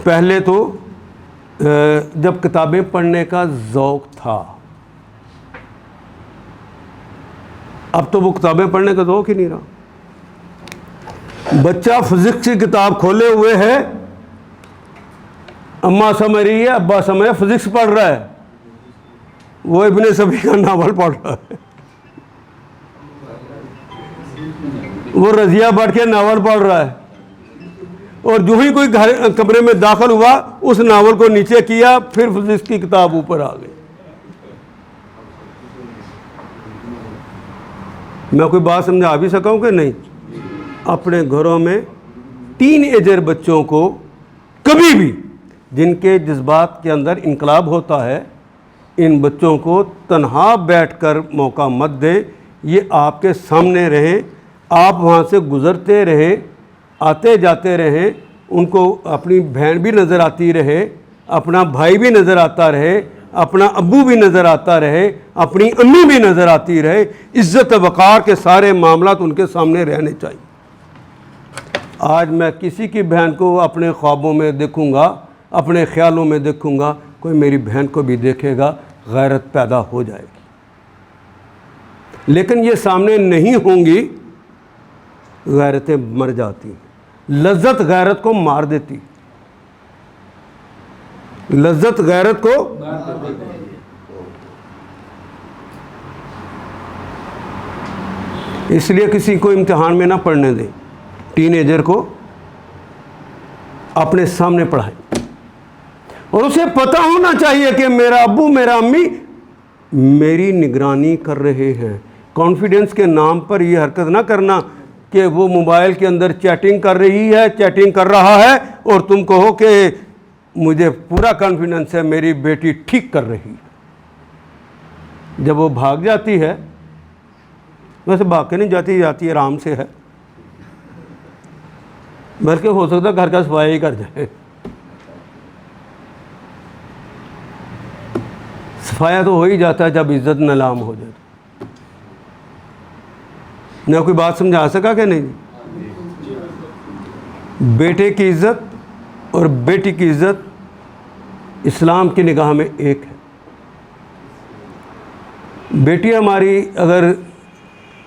پہلے تو جب کتابیں پڑھنے کا ذوق تھا, اب تو وہ کتابیں پڑھنے کا ذوق ہی نہیں رہا. بچہ فزکس کی کتاب کھولے ہوئے ہے, اماں سمجھ رہی ہے, ابا سمجھ رہا ہے, فزکس پڑھ رہا ہے, وہ ابن صفی کا ناول پڑھ رہا ہے, وہ رضیہ بٹ کے ناول پڑھ رہا ہے. اور جو ہی کوئی کمرے میں داخل ہوا اس ناول کو نیچے کیا, پھر فزکس کی کتاب اوپر آ گئی. میں کوئی بات سمجھا بھی سکا ہوں کہ نہیں؟ اپنے گھروں میں ٹین ایجر بچوں کو کبھی بھی, جن کے جذبات کے اندر انقلاب ہوتا ہے, ان بچوں کو تنہا بیٹھ کر موقع مت دیں. یہ آپ کے سامنے رہیں, آپ وہاں سے گزرتے رہیں, آتے جاتے رہیں, ان کو اپنی بہن بھی نظر آتی رہے, اپنا بھائی بھی نظر آتا رہے, اپنا ابو بھی نظر آتا رہے, اپنی امی بھی نظر آتی رہے. عزت وقار کے سارے معاملات ان کے سامنے رہنے چاہیے. آج میں کسی کی بہن کو اپنے خوابوں میں دیکھوں گا، اپنے خیالوں میں دیکھوں گا، کوئی میری بہن کو بھی دیکھے گا، غیرت پیدا ہو جائے گی۔ لیکن یہ سامنے نہیں ہوں گی، غیرتیں مر جاتی ہیں۔ لذت غیرت کو مار دیتی، لذت غیرت کو اس لیے کسی کو امتحان میں نہ پڑھنے دیں، ٹین ایجر کو اپنے سامنے پڑھائیں، اور اسے پتہ ہونا چاہیے کہ میرا ابو میرا امی میری نگرانی کر رہے ہیں۔ کانفیڈنس کے نام پر یہ حرکت نہ کرنا کہ وہ موبائل کے اندر چیٹنگ کر رہی ہے، چیٹنگ کر رہا ہے، اور تم کہو کہ مجھے پورا کانفیڈنس ہے میری بیٹی ٹھیک کر رہی ہے۔ جب وہ بھاگ جاتی ہے، ویسے بھاگ کے نہیں جاتی، جاتی آرام سے ہے، بلکہ ہو سکتا ہے گھر کا صفائی ہی کر جائے۔ صفایا تو ہو ہی جاتا ہے جب عزت نیلام ہو جائے۔ میں کوئی بات سمجھا سکا کہ نہیں؟ بیٹے کی عزت اور بیٹی کی عزت اسلام کی نگاہ میں ایک ہے۔ بیٹی ہماری اگر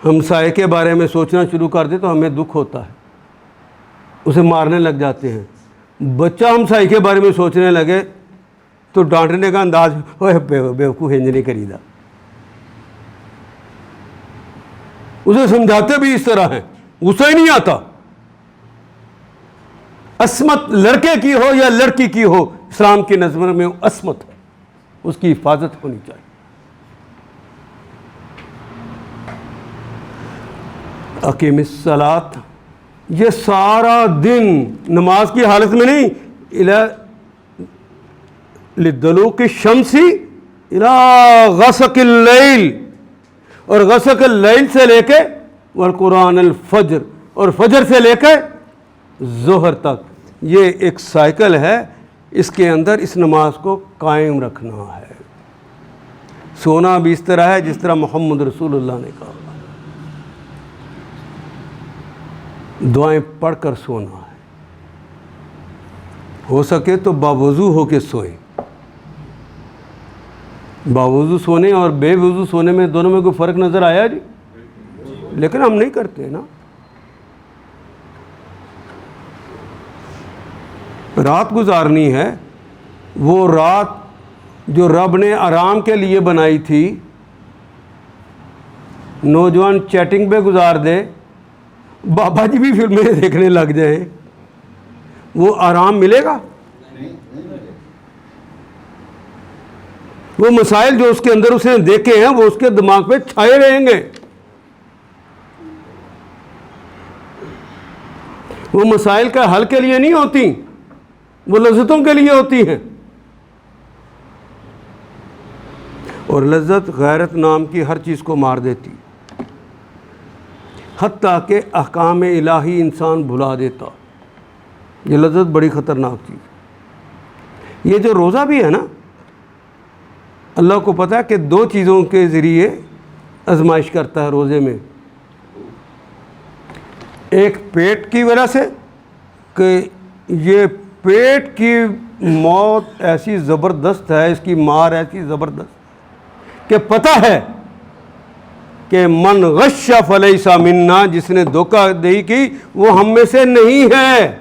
ہمسائے کے بارے میں سوچنا شروع کر دے تو ہمیں دکھ ہوتا ہے، اسے مارنے لگ جاتے ہیں۔ بچہ ہمسائے کے بارے میں سوچنے لگے تو ڈانٹنے کا انداز بیوقوف ہنج نہیں کریدا، اسے سمجھاتے بھی اس طرح ہیں، غصہ ہی نہیں آتا۔ عصمت لڑکے کی ہو یا لڑکی کی ہو، اسلام کی نظر میں عصمت ہے، اس کی حفاظت ہونی چاہیے۔ اقیم الصلاۃ، یہ سارا دن نماز کی حالت میں نہیں، لدلوک الشمس الی غسق اللیل، اور غسق اللیل سے لے کے والقرآن الفجر، اور فجر سے لے کے ظہر تک، یہ ایک سائیکل ہے، اس کے اندر اس نماز کو قائم رکھنا ہے۔ سونا بھی اس طرح ہے جس طرح محمد رسول اللہ نے کہا، دعائیں پڑھ کر سونا ہے، ہو سکے تو باوضو ہو کے سوئے۔ باوضو سونے اور بے وضو سونے میں دونوں میں کوئی فرق نظر آیا جی؟ لیکن ہم نہیں کرتے نا۔ رات گزارنی ہے، وہ رات جو رب نے آرام کے لیے بنائی تھی، نوجوان چیٹنگ پہ گزار دے، بابا جی بھی فلمیں دیکھنے لگ جائیں، وہ آرام ملے گا؟ وہ مسائل جو اس کے اندر اس نے دیکھے ہیں وہ اس کے دماغ پہ چھائے رہیں گے۔ وہ مسائل کا حل کے لیے نہیں ہوتی، وہ لذتوں کے لیے ہوتی ہیں، اور لذت غیرت نام کی ہر چیز کو مار دیتی، حتیٰ کہ احکام الہی انسان بھلا دیتا۔ یہ لذت بڑی خطرناک چیز۔ یہ جو روزہ بھی ہے نا، اللہ کو پتہ ہے کہ دو چیزوں کے ذریعے آزمائش کرتا ہے روزے میں۔ ایک پیٹ کی وجہ سے کہ یہ پیٹ کی موت ایسی زبردست ہے، اس کی مار ایسی زبردست کہ پتہ ہے کہ من غش فلیس منا، جس نے دھوکہ دہی کی وہ ہم میں سے نہیں ہے۔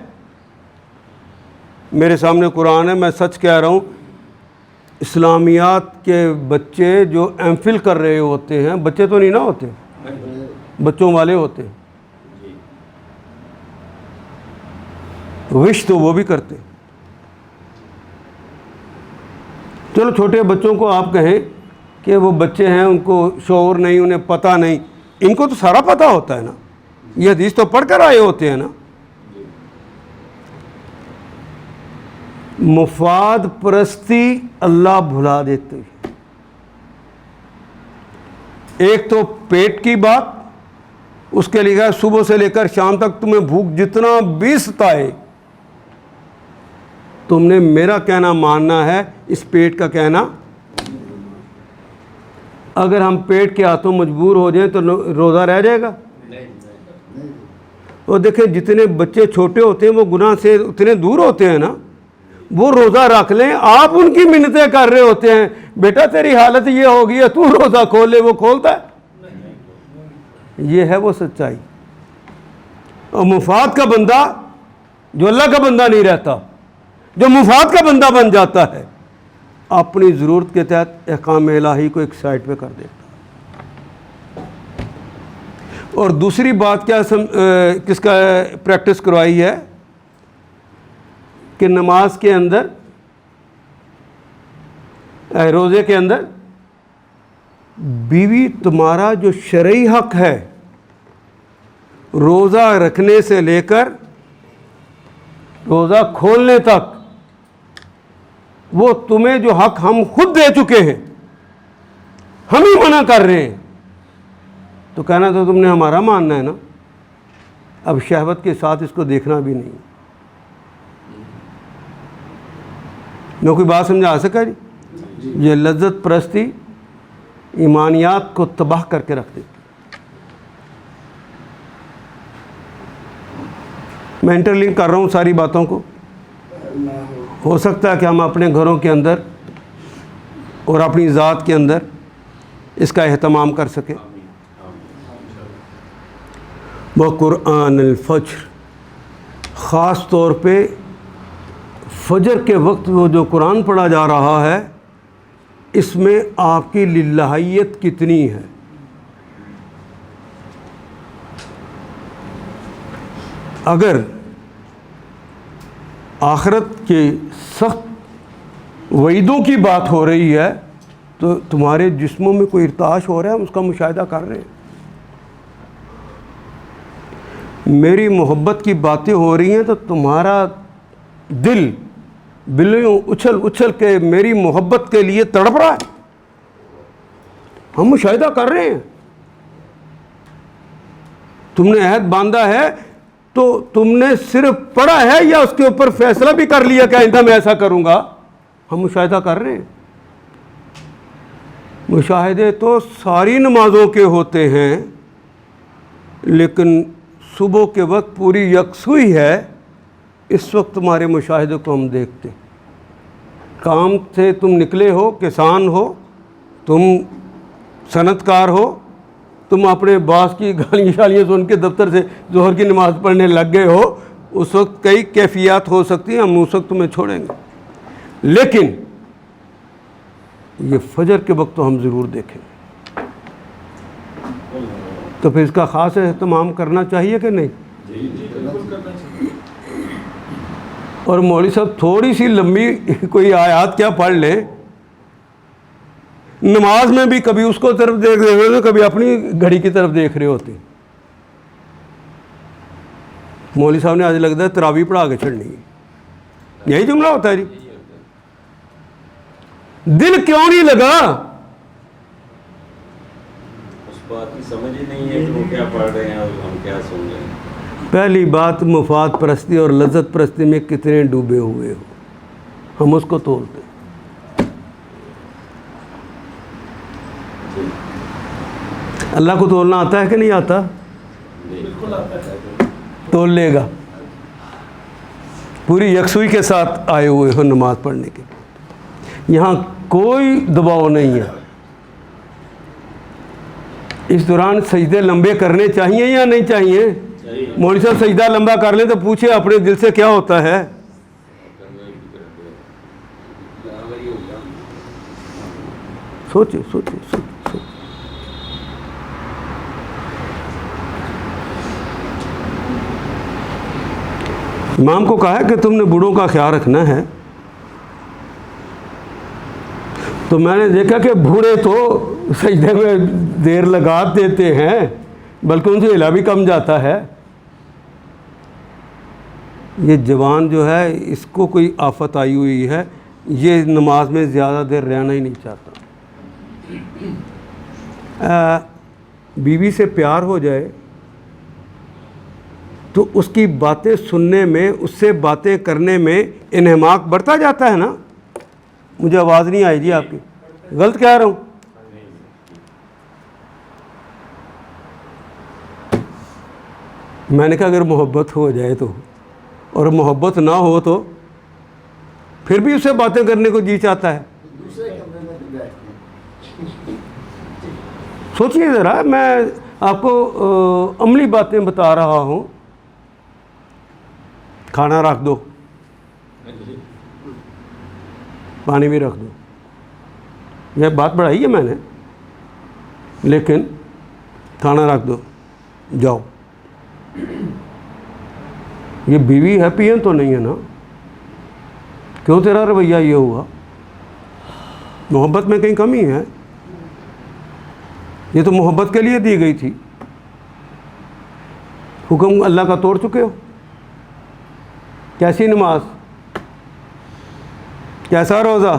میرے سامنے قرآن ہے، میں سچ کہہ رہا ہوں، اسلامیات کے بچے جو ایم فل کر رہے ہوتے ہیں، بچے تو نہیں نہ ہوتے، بچوں والے ہوتے ہیں، وش تو وہ بھی کرتے۔ چلو چھوٹے بچوں کو آپ کہیں کہ وہ بچے ہیں، ان کو شعور نہیں، انہیں پتہ نہیں، ان کو تو سارا پتہ ہوتا ہے نا، یہ حدیث تو پڑھ کر آئے ہوتے ہیں نا۔ مفاد پرستی اللہ بھلا دیتے ہیں۔ ایک تو پیٹ کی بات، اس کے لیے صبح سے لے کر شام تک تمہیں بھوک جتنا بھی ستائے، تم نے میرا کہنا ماننا ہے، اس پیٹ کا کہنا۔ اگر ہم پیٹ کے ہاتھوں مجبور ہو جائیں تو روزہ رہ جائے گا؟ اور دیکھیں جتنے بچے چھوٹے ہوتے ہیں وہ گناہ سے اتنے دور ہوتے ہیں نا، وہ روزہ رکھ لیں، آپ ان کی منتیں کر رہے ہوتے ہیں، بیٹا تیری حالت یہ ہوگی ہے، تو روزہ کھول لے، وہ کھولتا ہے؟ یہ ہے وہ سچائی۔ اور مفاد کا بندہ جو اللہ کا بندہ نہیں رہتا، جو مفاد کا بندہ بن جاتا ہے، اپنی ضرورت کے تحت احکام الہی کو ایک سائڈ پہ کر دیتا۔ اور دوسری بات کیا کس کا پریکٹس کروائی ہے کہ نماز کے اندر، روزے کے اندر بیوی تمہارا جو شرعی حق ہے روزہ رکھنے سے لے کر روزہ کھولنے تک، وہ تمہیں جو حق ہم خود دے چکے ہیں، ہم ہی منع کر رہے ہیں، تو کہنا تو تم نے ہمارا ماننا ہے نا، اب شہوت کے ساتھ اس کو دیکھنا بھی نہیں۔ میں کوئی بات سمجھا سکا جی؟ یہ لذت پرستی ایمانیات کو تباہ کر کے رکھ دیتی۔ میں انٹر لنک کر رہا ہوں ساری باتوں کو، ہو سکتا ہے کہ ہم اپنے گھروں کے اندر اور اپنی ذات کے اندر اس کا اہتمام کر سکیں۔ وقرآن الفجر، خاص طور پہ فجر کے وقت وہ جو قرآن پڑھا جا رہا ہے، اس میں آپ کی للہیت کتنی ہے۔ اگر آخرت کے سخت وعیدوں کی بات ہو رہی ہے تو تمہارے جسموں میں کوئی ارتعاش ہو رہا ہے، ہم اس کا مشاہدہ کر رہے ہیں۔ میری محبت کی باتیں ہو رہی ہیں تو تمہارا دل بلیوں اچھل اچھل کے میری محبت کے لیے تڑپ رہا ہے، ہم مشاہدہ کر رہے ہیں۔ تم نے عہد باندھا ہے تو تم نے صرف پڑھا ہے یا اس کے اوپر فیصلہ بھی کر لیا کہ آئندہ میں ایسا کروں گا؟ ہم مشاہدہ کر رہے ہیں۔ مشاہدے تو ساری نمازوں کے ہوتے ہیں، لیکن صبح کے وقت پوری یکسوئی ہے، اس وقت تمہارے مشاہدے کو ہم دیکھتے ہیں۔ کام سے تم نکلے ہو، کسان ہو، تم صنعت کار ہو، تم اپنے باس کی گالیاں شالیاں سن کے دفتر سے ظہر کی نماز پڑھنے لگ گئے ہو، اس وقت کئی کیفیات ہو سکتی ہیں، ہم اس وقت تمہیں چھوڑیں گے، لیکن یہ فجر کے وقت تو ہم ضرور دیکھیں گے۔ تو پھر اس کا خاص اہتمام کرنا چاہیے کہ نہیں؟ اور مولوی صاحب تھوڑی سی لمبی کوئی آیات کیا پڑھ لیں، نماز میں بھی کبھی اس کو طرف دیکھ رہے ہوتے، کبھی اپنی گھڑی کی طرف دیکھ رہے ہوتے۔ مولوی صاحب نے آج لگتا ہے تراویح پڑھا کے چھڑنی ہے، یہی جملہ ہوتا ہے جی۔ دل کیوں نہیں لگا؟ اس بات کی سمجھ ہی نہیں ہے کہ وہ کیا پڑھ رہے ہیں اور ہم کیا سن رہے ہیں۔ پہلی بات، مفاد پرستی اور لذت پرستی میں کتنے ڈوبے ہوئے ہو، ہم اس کو تولتے ہیں۔ اللہ کو تولنا آتا ہے کہ نہیں آتا؟ بالکل آتا ہے، تول لے گا۔ پوری یکسوئی کے ساتھ آئے ہوئے ہو نماز پڑھنے کے، یہاں کوئی دباؤ نہیں ہے۔ اس دوران سجدے لمبے کرنے چاہیے یا نہیں چاہیے؟ مولوی صاحب سجدہ لمبا کر لیں تو پوچھے اپنے دل سے کیا ہوتا ہے؟ سوچے سوچے سوچے۔ امام کو کہا ہے کہ تم نے بوڑھوں کا خیال رکھنا ہے، تو میں نے دیکھا کہ بوڑھے تو سجدے میں دیر لگا دیتے ہیں، بلکہ ان سے ہلا بھی کم جاتا ہے۔ یہ جوان جو ہے اس کو کوئی آفت آئی ہوئی ہے، یہ نماز میں زیادہ دیر رہنا ہی نہیں چاہتا۔ بیوی سے پیار ہو جائے تو اس کی باتیں سننے میں، اس سے باتیں کرنے میں انہماک بڑھتا جاتا ہے نا۔ مجھے آواز نہیں آئی جی آپ کی، غلط کہہ رہا ہوں؟ میں نے کہا اگر محبت ہو جائے تو، اور محبت نہ ہو تو پھر بھی اسے باتیں کرنے کو جی چاہتا ہے. دوسرے کمرے میں بھی بیٹھتے ہیں. سوچئے ذرا، میں آپ کو عملی باتیں بتا رہا ہوں. کھانا رکھ دو، پانی بھی رکھ دو. یہ بات بڑھائی ہے میں نے، لیکن کھانا رکھ دو، جاؤ. یہ بیوی ہیپی ہے تو نہیں ہے نا؟ کیوں تیرا رویہ یہ ہوا؟ محبت میں کہیں کمی ہے؟ یہ تو محبت کے لیے دی گئی تھی. حکم اللہ کا توڑ چکے ہو. کیسی نماز، کیسا روزہ،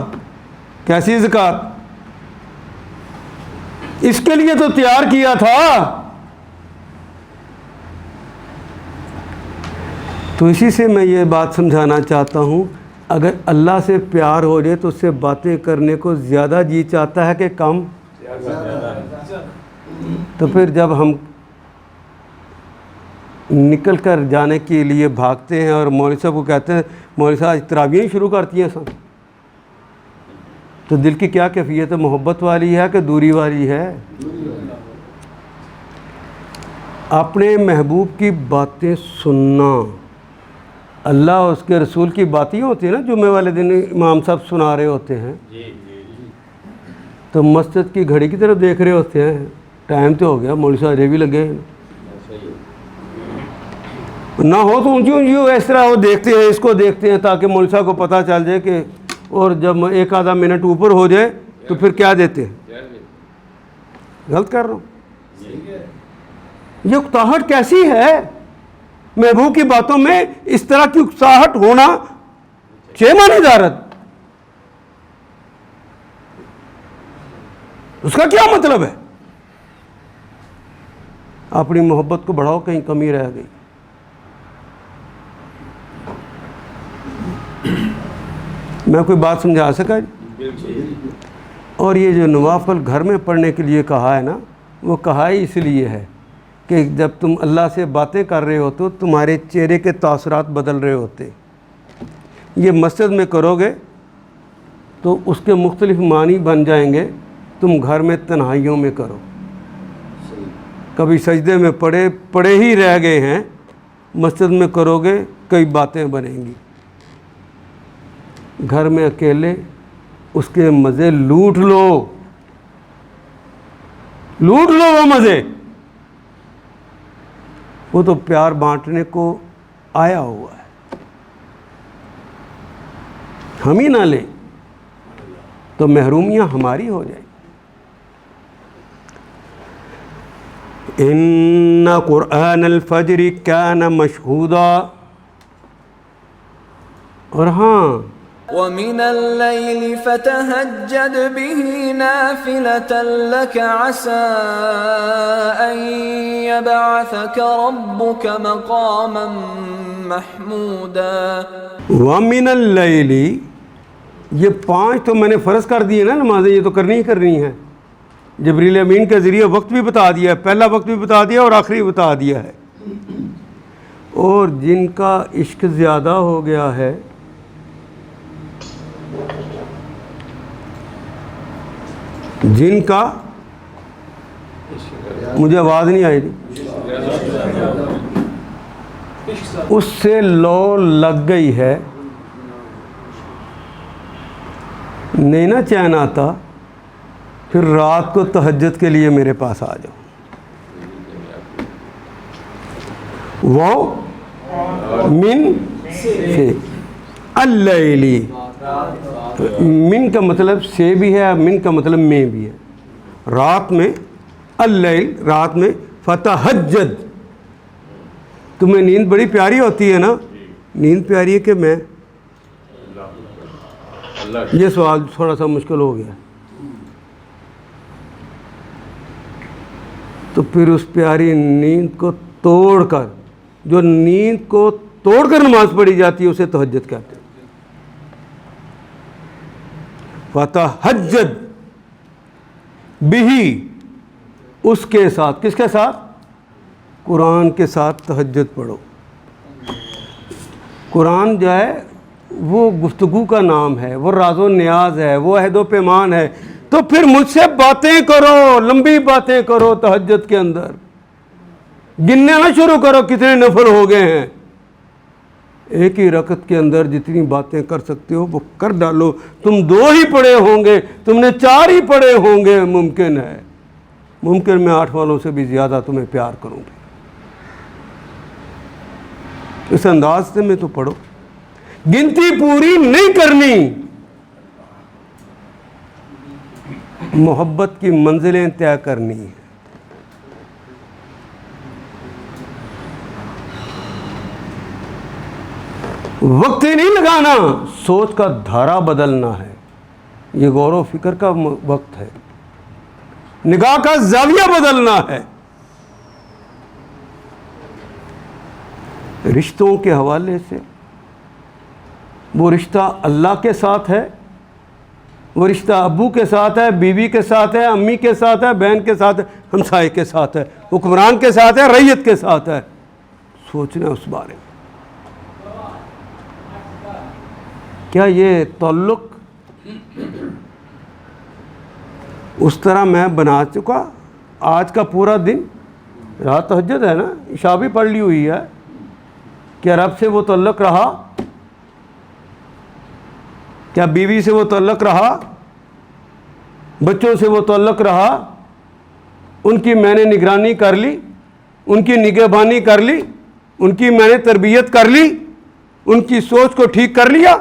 کیسی زکوٰۃ، اس کے لیے تو تیار کیا تھا. تو اسی سے میں یہ بات سمجھانا چاہتا ہوں، اگر اللہ سے پیار ہو جائے تو اس سے باتیں کرنے کو زیادہ جی چاہتا ہے کہ کم. تو پھر جب ہم نکل کر جانے کے لیے بھاگتے ہیں اور مولوی صاحب کو کہتے ہیں مولوی صاحب آج تراویح شروع کرتی ہیں سن، تو دل کی کیا کیفیت ہے؟ محبت والی ہے کہ دوری والی ہے؟ اپنے محبوب کی باتیں سننا. اللہ اور اس کے رسول کی باتیں ہوتی ہیں نا، جمعے والے دن امام صاحب سنا رہے ہوتے ہیں تو مسجد کی گھڑی کی طرف دیکھ رہے ہوتے ہیں، ٹائم تو ہو گیا، مولوی صاحب بھی لگے ہیں. نہ ہو تو اونچی اونچی ہو، اس طرح وہ دیکھتے ہیں، اس کو دیکھتے ہیں تاکہ مولوی صاحب کو پتہ چل جائے کہ، اور جب ایک آدھا منٹ اوپر ہو جائے تو پھر کیا دیتے ہیں؟ غلط کر رہا ہوں. یہ اکتاہٹ کیسی ہے؟ محبوب کی باتوں میں اس طرح کی اکتاہٹ ہونا شیمان ادارت، اس کا کیا مطلب ہے؟ اپنی محبت کو بڑھاؤ، کہیں کمی رہ گئی. میں کوئی بات سمجھا سکا جی؟ اور یہ جو نوافل گھر میں پڑھنے کے لیے کہا ہے نا، وہ کہا ہی اس لیے ہے کہ جب تم اللہ سے باتیں کر رہے ہو تو تمہارے چہرے کے تاثرات بدل رہے ہوتے. یہ مسجد میں کرو گے تو اس کے مختلف معنی بن جائیں گے. تم گھر میں تنہائیوں میں کرو، کبھی سجدے میں پڑے ہی رہ گئے ہیں، مسجد میں کرو گے کئی باتیں بنیں گی. گھر میں اکیلے اس کے مزے لوٹ لو وہ مزے. وہ تو پیار بانٹنے کو آیا ہوا ہے، ہم ہی نہ لیں تو محرومیاں ہماری ہو جائیں. ان قرآن الفجر کان مشہودا. اور ہاں، وَمِنَ اللَّيْلِ فَتَهَجَّدْ بِهِ نَافِلَةً لَكَ عَسَىٰ أَن يَبْعَثَكَ رَبُّكَ مَقَامًا مَحْمُودًا. وَمِنَ اللَّيْلِ، یہ 5 تو میں نے فرض کر دیے نا نمازیں، یہ تو کرنی ہی کرنی ہے. جبریل امین کے ذریعے وقت بھی بتا دیا ہے، پہلا وقت بھی بتا دیا اور آخری بتا دیا ہے. اور جن کا عشق زیادہ ہو گیا ہے، جن کا، مجھے آواز نہیں آئی تھی، اس سے لو لگ گئی ہے، نہیں نا چین آتا، پھر رات کو تہجد کے لیے میرے پاس آ جاؤ. وہ من سے اللیلی، من کا مطلب سے بھی ہے، من کا مطلب میں بھی ہے. رات میں، اللیل رات میں، فتہجد. تمہیں نیند بڑی پیاری ہوتی ہے نا؟ نیند پیاری ہے کہ میں؟ یہ سوال تھوڑا سا مشکل ہو گیا. تو پھر اس پیاری نیند کو توڑ کر، جو نیند کو توڑ کر نماز پڑھی جاتی ہے، اسے تہجد کہتے ہیں. فتہجد بہی، اس کے ساتھ. کس کے ساتھ؟ قرآن کے ساتھ تہجد پڑھو. قرآن جو ہے وہ گفتگو کا نام ہے، وہ راز و نیاز ہے، وہ عہد و پیمان ہے. تو پھر مجھ سے باتیں کرو، لمبی باتیں کرو تہجد کے اندر. گننے نہ شروع کرو کتنے نفل ہو گئے ہیں. ایک ہی رکعت کے اندر جتنی باتیں کر سکتے ہو وہ کر ڈالو. تم 2 ہی پڑھے ہوں گے، تم نے 4 ہی پڑھے ہوں گے، ممکن ہے، ممکن میں 8 والوں سے بھی زیادہ تمہیں پیار کروں گی. اس انداز سے میں تو پڑھو. گنتی پوری نہیں کرنی، محبت کی منزلیں طے کرنی ہیں. وقت ہی نہیں لگانا، سوچ کا دھارا بدلنا ہے. یہ غور و فکر کا وقت ہے، نگاہ کا زاویہ بدلنا ہے. رشتوں کے حوالے سے وہ رشتہ اللہ کے ساتھ ہے، وہ رشتہ ابو کے ساتھ ہے، بیوی کے ساتھ ہے، امی کے ساتھ ہے، بہن کے ساتھ ہے، ہمسائے کے ساتھ ہے، حکمران کے ساتھ ہے، رعیت کے ساتھ ہے. سوچنا اس بارے میں. کیا یہ تعلق اس طرح میں بنا چکا؟ آج کا پورا دن رات تہجد ہے نا، عشاء بھی پڑھ لی ہوئی ہے. کیا رب سے وہ تعلق رہا؟ کیا بیوی سے وہ تعلق رہا؟ بچوں سے وہ تعلق رہا؟ ان کی میں نے نگرانی کر لی، ان کی نگہبانی کر لی، ان کی میں نے تربیت کر لی، ان کی سوچ کو ٹھیک کر لیا؟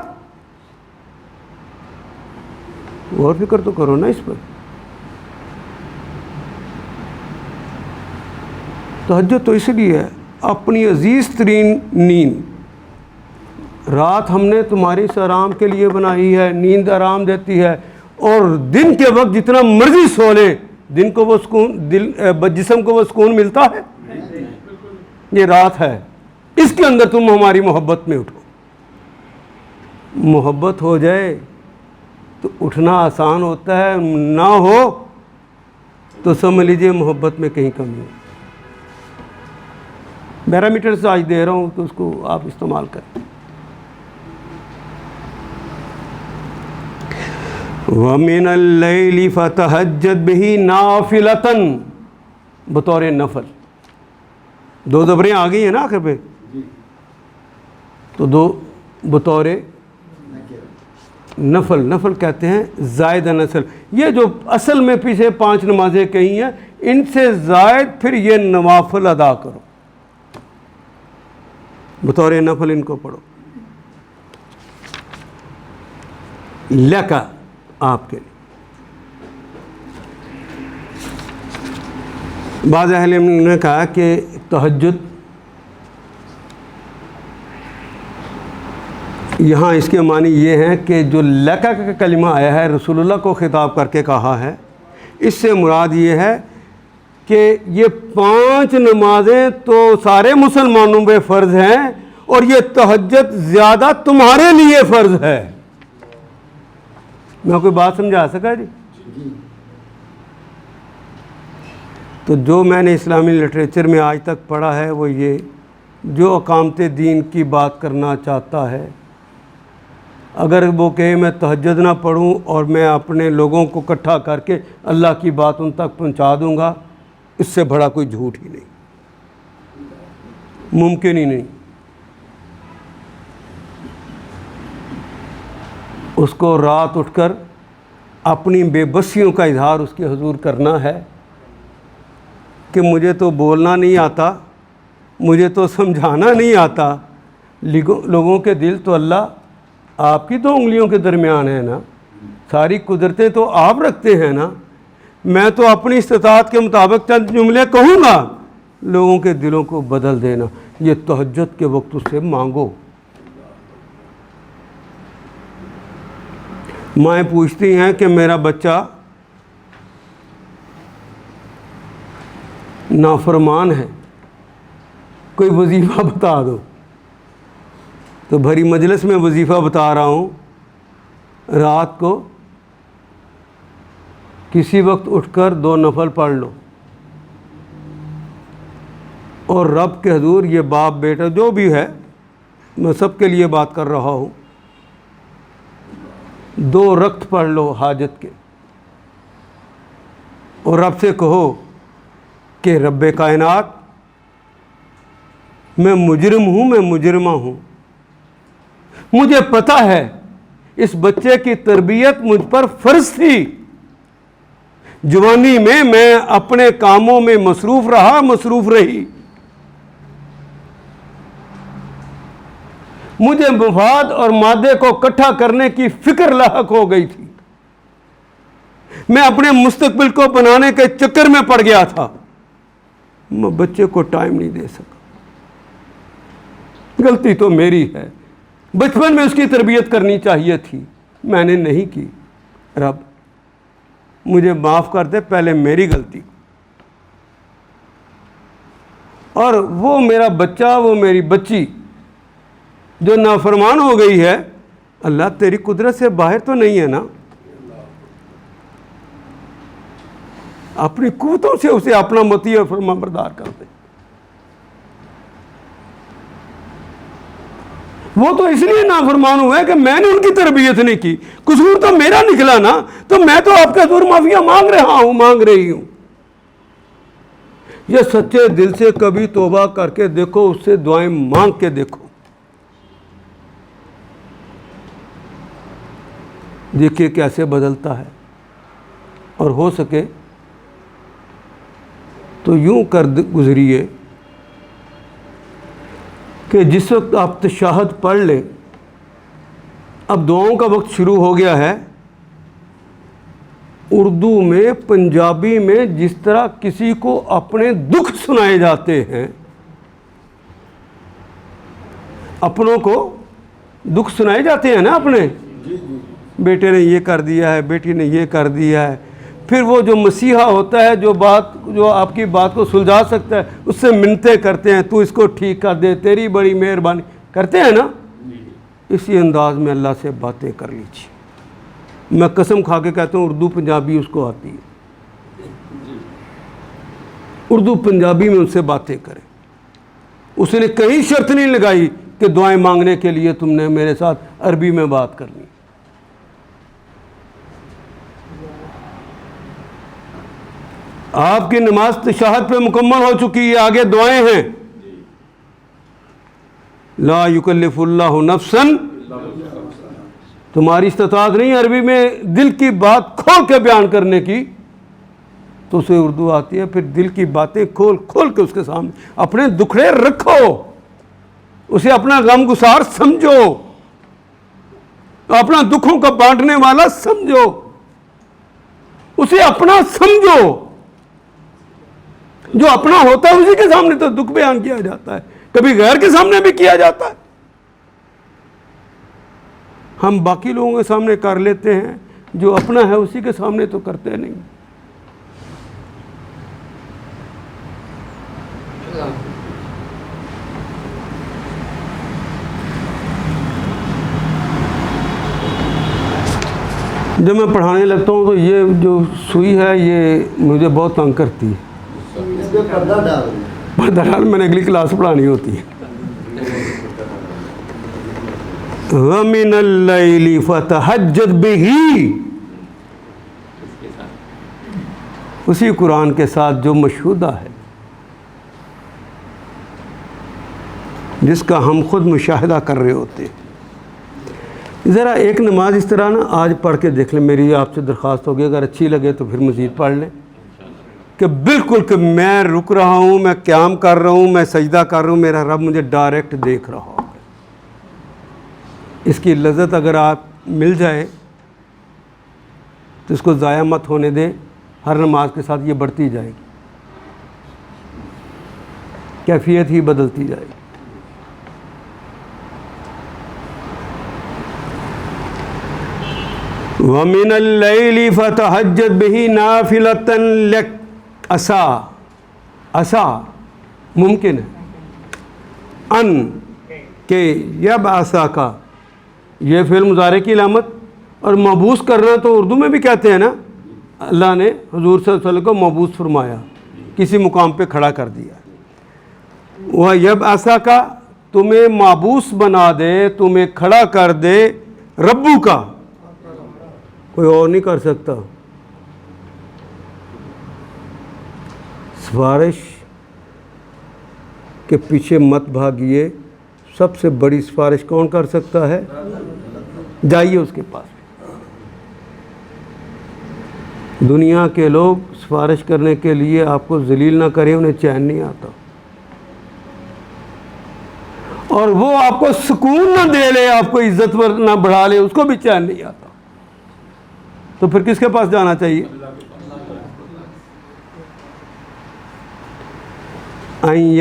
غور فکر تو کرو نا اس پر. تہجد تو اس لیے ہے اپنی عزیز ترین نیند. رات ہم نے تمہاری اس آرام کے لیے بنائی ہے، نیند آرام دیتی ہے. اور دن کے وقت جتنا مرضی سو لے، دن کو وہ سکون، جسم کو وہ سکون ملتا ہے؟ یہ رات ہے، اس کے اندر تم ہماری محبت میں اٹھو. محبت ہو جائے تو اٹھنا آسان ہوتا ہے، نہ ہو تو سمجھ لیجئے محبت میں کہیں کمی ہے. پیرامیٹر سے آج دے رہا ہوں تو اس کو آپ استعمال کریں. وَمِنَ اللَّيْلِ فَتَهَجَّدْ بِهِ نَافِلَةً، بطور نفل. 2 زبریں آ گئی ہیں نا آخر پہ، تو 2 بطور نفل. نفل کہتے ہیں زائد نسل. یہ جو اصل میں پیچھے 5 نمازیں کہی ہیں، ان سے زائد پھر یہ نوافل ادا کرو، بطور نفل ان کو پڑھو. لکا، آپ کے لیے. بعض اہل علم نے کہا کہ تہجد یہاں اس کے معنی یہ ہیں کہ جو لکا کا کلمہ آیا ہے رسول اللہ کو خطاب کر کے کہا ہے، اس سے مراد یہ ہے کہ یہ 5 نمازیں تو سارے مسلمانوں پہ فرض ہیں، اور یہ تہجد زیادہ تمہارے لیے فرض ہے. میں کوئی بات سمجھا سکا جی؟ تو جو میں نے اسلامی لٹریچر میں آج تک پڑھا ہے وہ یہ، جو اقامت دین کی بات کرنا چاہتا ہے، اگر وہ کہے میں تہجد نہ پڑھوں اور میں اپنے لوگوں کو اکٹھا کر کے اللہ کی بات ان تک پہنچا دوں گا، اس سے بڑا کوئی جھوٹ ہی نہیں، ممکن ہی نہیں. اس کو رات اٹھ کر اپنی بے بسیوں کا اظہار اس کے حضور کرنا ہے کہ مجھے تو بولنا نہیں آتا، مجھے تو سمجھانا نہیں آتا. لوگوں کے دل تو اللہ آپ کی 2 انگلیوں کے درمیان ہے نا، ساری قدرتیں تو آپ رکھتے ہیں نا. میں تو اپنی استطاعت کے مطابق چند جملے کہوں گا، لوگوں کے دلوں کو بدل دینا. یہ تہجد کے وقت اس سے مانگو. مائیں پوچھتی ہیں کہ میرا بچہ نافرمان ہے، کوئی وظیفہ بتا دو. تو بھری مجلس میں وظیفہ بتا رہا ہوں، رات کو کسی وقت اٹھ کر 2 نفل پڑھ لو. اور رب کے حضور یہ باپ بیٹا جو بھی ہے، میں سب کے لیے بات کر رہا ہوں، 2 رکعت پڑھ لو حاجت کے اور رب سے کہو کہ رب کائنات میں مجرم ہوں، میں مجرمہ ہوں، مجھے پتہ ہے اس بچے کی تربیت مجھ پر فرض تھی، جوانی میں اپنے کاموں میں مصروف رہا، مصروف رہی، مجھے مفاد اور مادے کو اکٹھا کرنے کی فکر لاحق ہو گئی تھی، میں اپنے مستقبل کو بنانے کے چکر میں پڑ گیا تھا، میں بچے کو ٹائم نہیں دے سکا، غلطی تو میری ہے، بچپن میں اس کی تربیت کرنی چاہیے تھی، میں نے نہیں کی، رب مجھے معاف کر دے، پہلے میری غلطی، اور وہ میرا بچہ، وہ میری بچی جو نافرمان ہو گئی ہے، اللہ تیری قدرت سے باہر تو نہیں ہے نا، اپنی قوتوں سے اسے اپنا مطیع اور فرما بردار کر دے۔ وہ تو اس لیے نافرمان ہوئے کہ میں نے ان کی تربیت نہیں کی، قصور تو میرا نکلا نا، تو میں تو آپ کا حضور معافیاں مانگ رہا ہوں، مانگ رہی ہوں۔ یہ سچے دل سے کبھی توبہ کر کے دیکھو، اس سے دعائیں مانگ کے دیکھو، دیکھیے کیسے بدلتا ہے۔ اور ہو سکے تو یوں کر گزریے کہ جس وقت آپ تشہد پڑھ لیں، اب دعاؤں کا وقت شروع ہو گیا ہے، اردو میں، پنجابی میں جس طرح کسی کو اپنے دکھ سنائے جاتے ہیں، اپنوں کو دکھ سنائے جاتے ہیں نا اپنے، بیٹے نے یہ کر دیا ہے، بیٹی نے یہ کر دیا ہے، پھر وہ جو مسیحا ہوتا ہے جو آپ کی بات کو سلجھا سکتا ہے، اس سے منتیں کرتے ہیں، تو اس کو ٹھیک کر دے، تیری بڑی مہربانی، کرتے ہیں نا، اسی انداز میں اللہ سے باتیں کر لیجیے۔ میں قسم کھا کے کہتا ہوں اردو پنجابی اس کو آتی ہے، اردو پنجابی میں ان سے باتیں کریں، اس نے کہیں شرط نہیں لگائی کہ دعائیں مانگنے کے لیے تم نے میرے ساتھ عربی میں بات کرنی۔ آپ کی نماز تشہد پہ مکمل ہو چکی ہے، آگے دعائیں ہیں۔ لا یکلف اللہ نفسا، تمہاری استطاعت نہیں عربی میں دل کی بات کھول کے بیان کرنے کی، تو اسے اردو آتی ہے، پھر دل کی باتیں کھول کھول کے اس کے سامنے اپنے دکھڑے رکھو، اسے اپنا غم گسار سمجھو، اپنا دکھوں کا بانٹنے والا سمجھو، اسے اپنا سمجھو۔ جو اپنا ہوتا ہے اسی کے سامنے تو دکھ بیان کیا جاتا ہے، کبھی غیر کے سامنے بھی کیا جاتا ہے۔ ہم باقی لوگوں کے سامنے کر لیتے ہیں، جو اپنا ہے اسی کے سامنے تو کرتے نہیں۔ جب میں پڑھانے لگتا ہوں تو یہ جو سوئی ہے یہ مجھے بہت تنگ کرتی ہے، اس پہ پردہ ڈال دیں۔ پردہ ڈال، میں نے اگلی کلاس پڑھانی ہوتی ہے۔ وَمِنَ اللَّيْلِ فَتَهَجَّدْ بِهِ، اسی قرآن کے ساتھ جو مشہودہ ہے، جس کا ہم خود مشاہدہ کر رہے ہوتے ہیں۔ ذرا ایک نماز اس طرح نا آج پڑھ کے دیکھ لیں، میری آپ سے درخواست ہوگی، اگر اچھی لگے تو پھر مزید پڑھ لیں، کہ بالکل کہ میں رک رہا ہوں، میں قیام کر رہا ہوں، میں سجدہ کر رہا ہوں، میرا رب مجھے ڈائریکٹ دیکھ رہا ہو۔ اس کی لذت اگر آپ مل جائے تو اس کو ضائع مت ہونے دیں، ہر نماز کے ساتھ یہ بڑھتی جائے گی، کیفیت ہی بدلتی جائے گی۔ وَمِنَ اللَّيْلِ فَتَهَجَّدْ بِهِ نَافِلَةً لَكَ، عسا ممکن ہے، ان کہ یب عسا کا یہ فعل مضارع کی علامت، اور مبعوث کرنا تو اردو میں بھی کہتے ہیں نا، اللہ نے حضور صلی اللہ علیہ وسلم کو مبعوث فرمایا، کسی مقام پہ کھڑا کر دیا۔ وہ یب ایسا کا تمہیں معبوس بنا دے, تمہیں کھڑا کر دے ربو کا, کوئی اور نہیں کر سکتا. سفارش کے پیچھے مت بھاگیے, سب سے بڑی سفارش کون کر سکتا ہے؟ جائیے اس کے پاس. دنیا کے لوگ سفارش کرنے کے لیے آپ کو ذلیل نہ کریں, انہیں چین نہیں آتا, اور وہ آپ کو سکون نہ دے لے, آپ کو عزت نہ بڑھا لے, اس کو بھی چین نہیں آتا. تو پھر کس کے پاس جانا چاہیے؟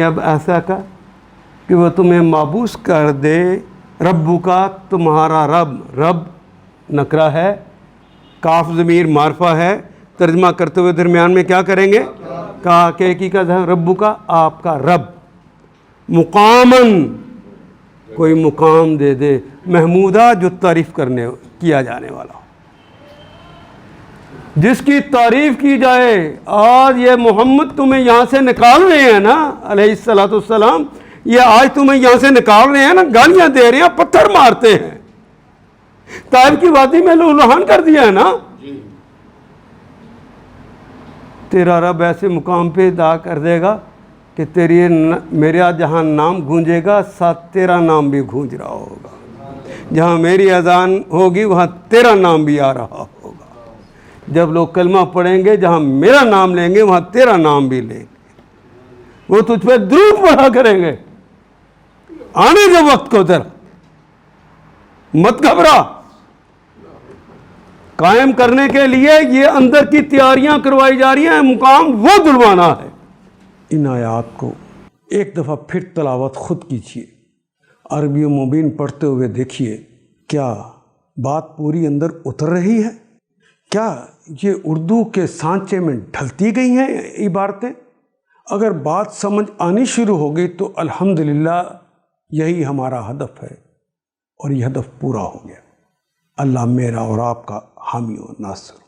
اب ایسا کا کہ وہ تمہیں معبوس کر دے ربو کا, تمہارا رب. رب نکرہ ہے, کاف ضمیر معرفہ ہے, ترجمہ کرتے ہوئے درمیان میں کیا کریں گے؟ کہا کہ حقیقت ہے ربو کا, آپ کا رب. مقامن, کوئی مقام دے دے, محمودہ جو تعریف کیا جانے والا ہو, جس کی تعریف کی جائے. آج یہ محمد تمہیں یہاں سے نکال رہے ہیں نا علیہ الصلوۃ والسلام, یہ آج تمہیں یہاں سے نکال رہے ہیں نا, گالیاں دے رہے ہیں, پتھر مارتے ہیں, طائف کی وادی میں لہو کر دیا ہے نا. تیرا رب ایسے مقام پہ ادا کر دے گا کہ میرا جہاں نام گونجے گا ساتھ تیرا نام بھی گونج رہا ہوگا. جہاں میری اذان ہوگی وہاں تیرا نام بھی آ رہا ہوگا. جب لوگ کلمہ پڑھیں گے جہاں میرا نام لیں گے وہاں تیرا نام بھی لیں گے. وہ تجھ پہ درود پڑھا کریں گے. آنے دے وقت کو ذرا, مت گھبرا. قائم کرنے کے لیے یہ اندر کی تیاریاں کروائی جا رہی ہیں, مقام وہ دلوانا ہے. ان آیات کو ایک دفعہ پھر تلاوت خود کیجیے, عربی و مبین پڑھتے ہوئے دیکھیے کیا بات پوری اندر اتر رہی ہے, کیا یہ اردو کے سانچے میں ڈھلتی گئی ہیں عبارتیں. اگر بات سمجھ آنی شروع ہو گئی تو الحمدللہ یہی ہمارا ہدف ہے, اور یہ ہدف پورا ہو گیا. اللہ میرا اور آپ کا حامی و ناصر.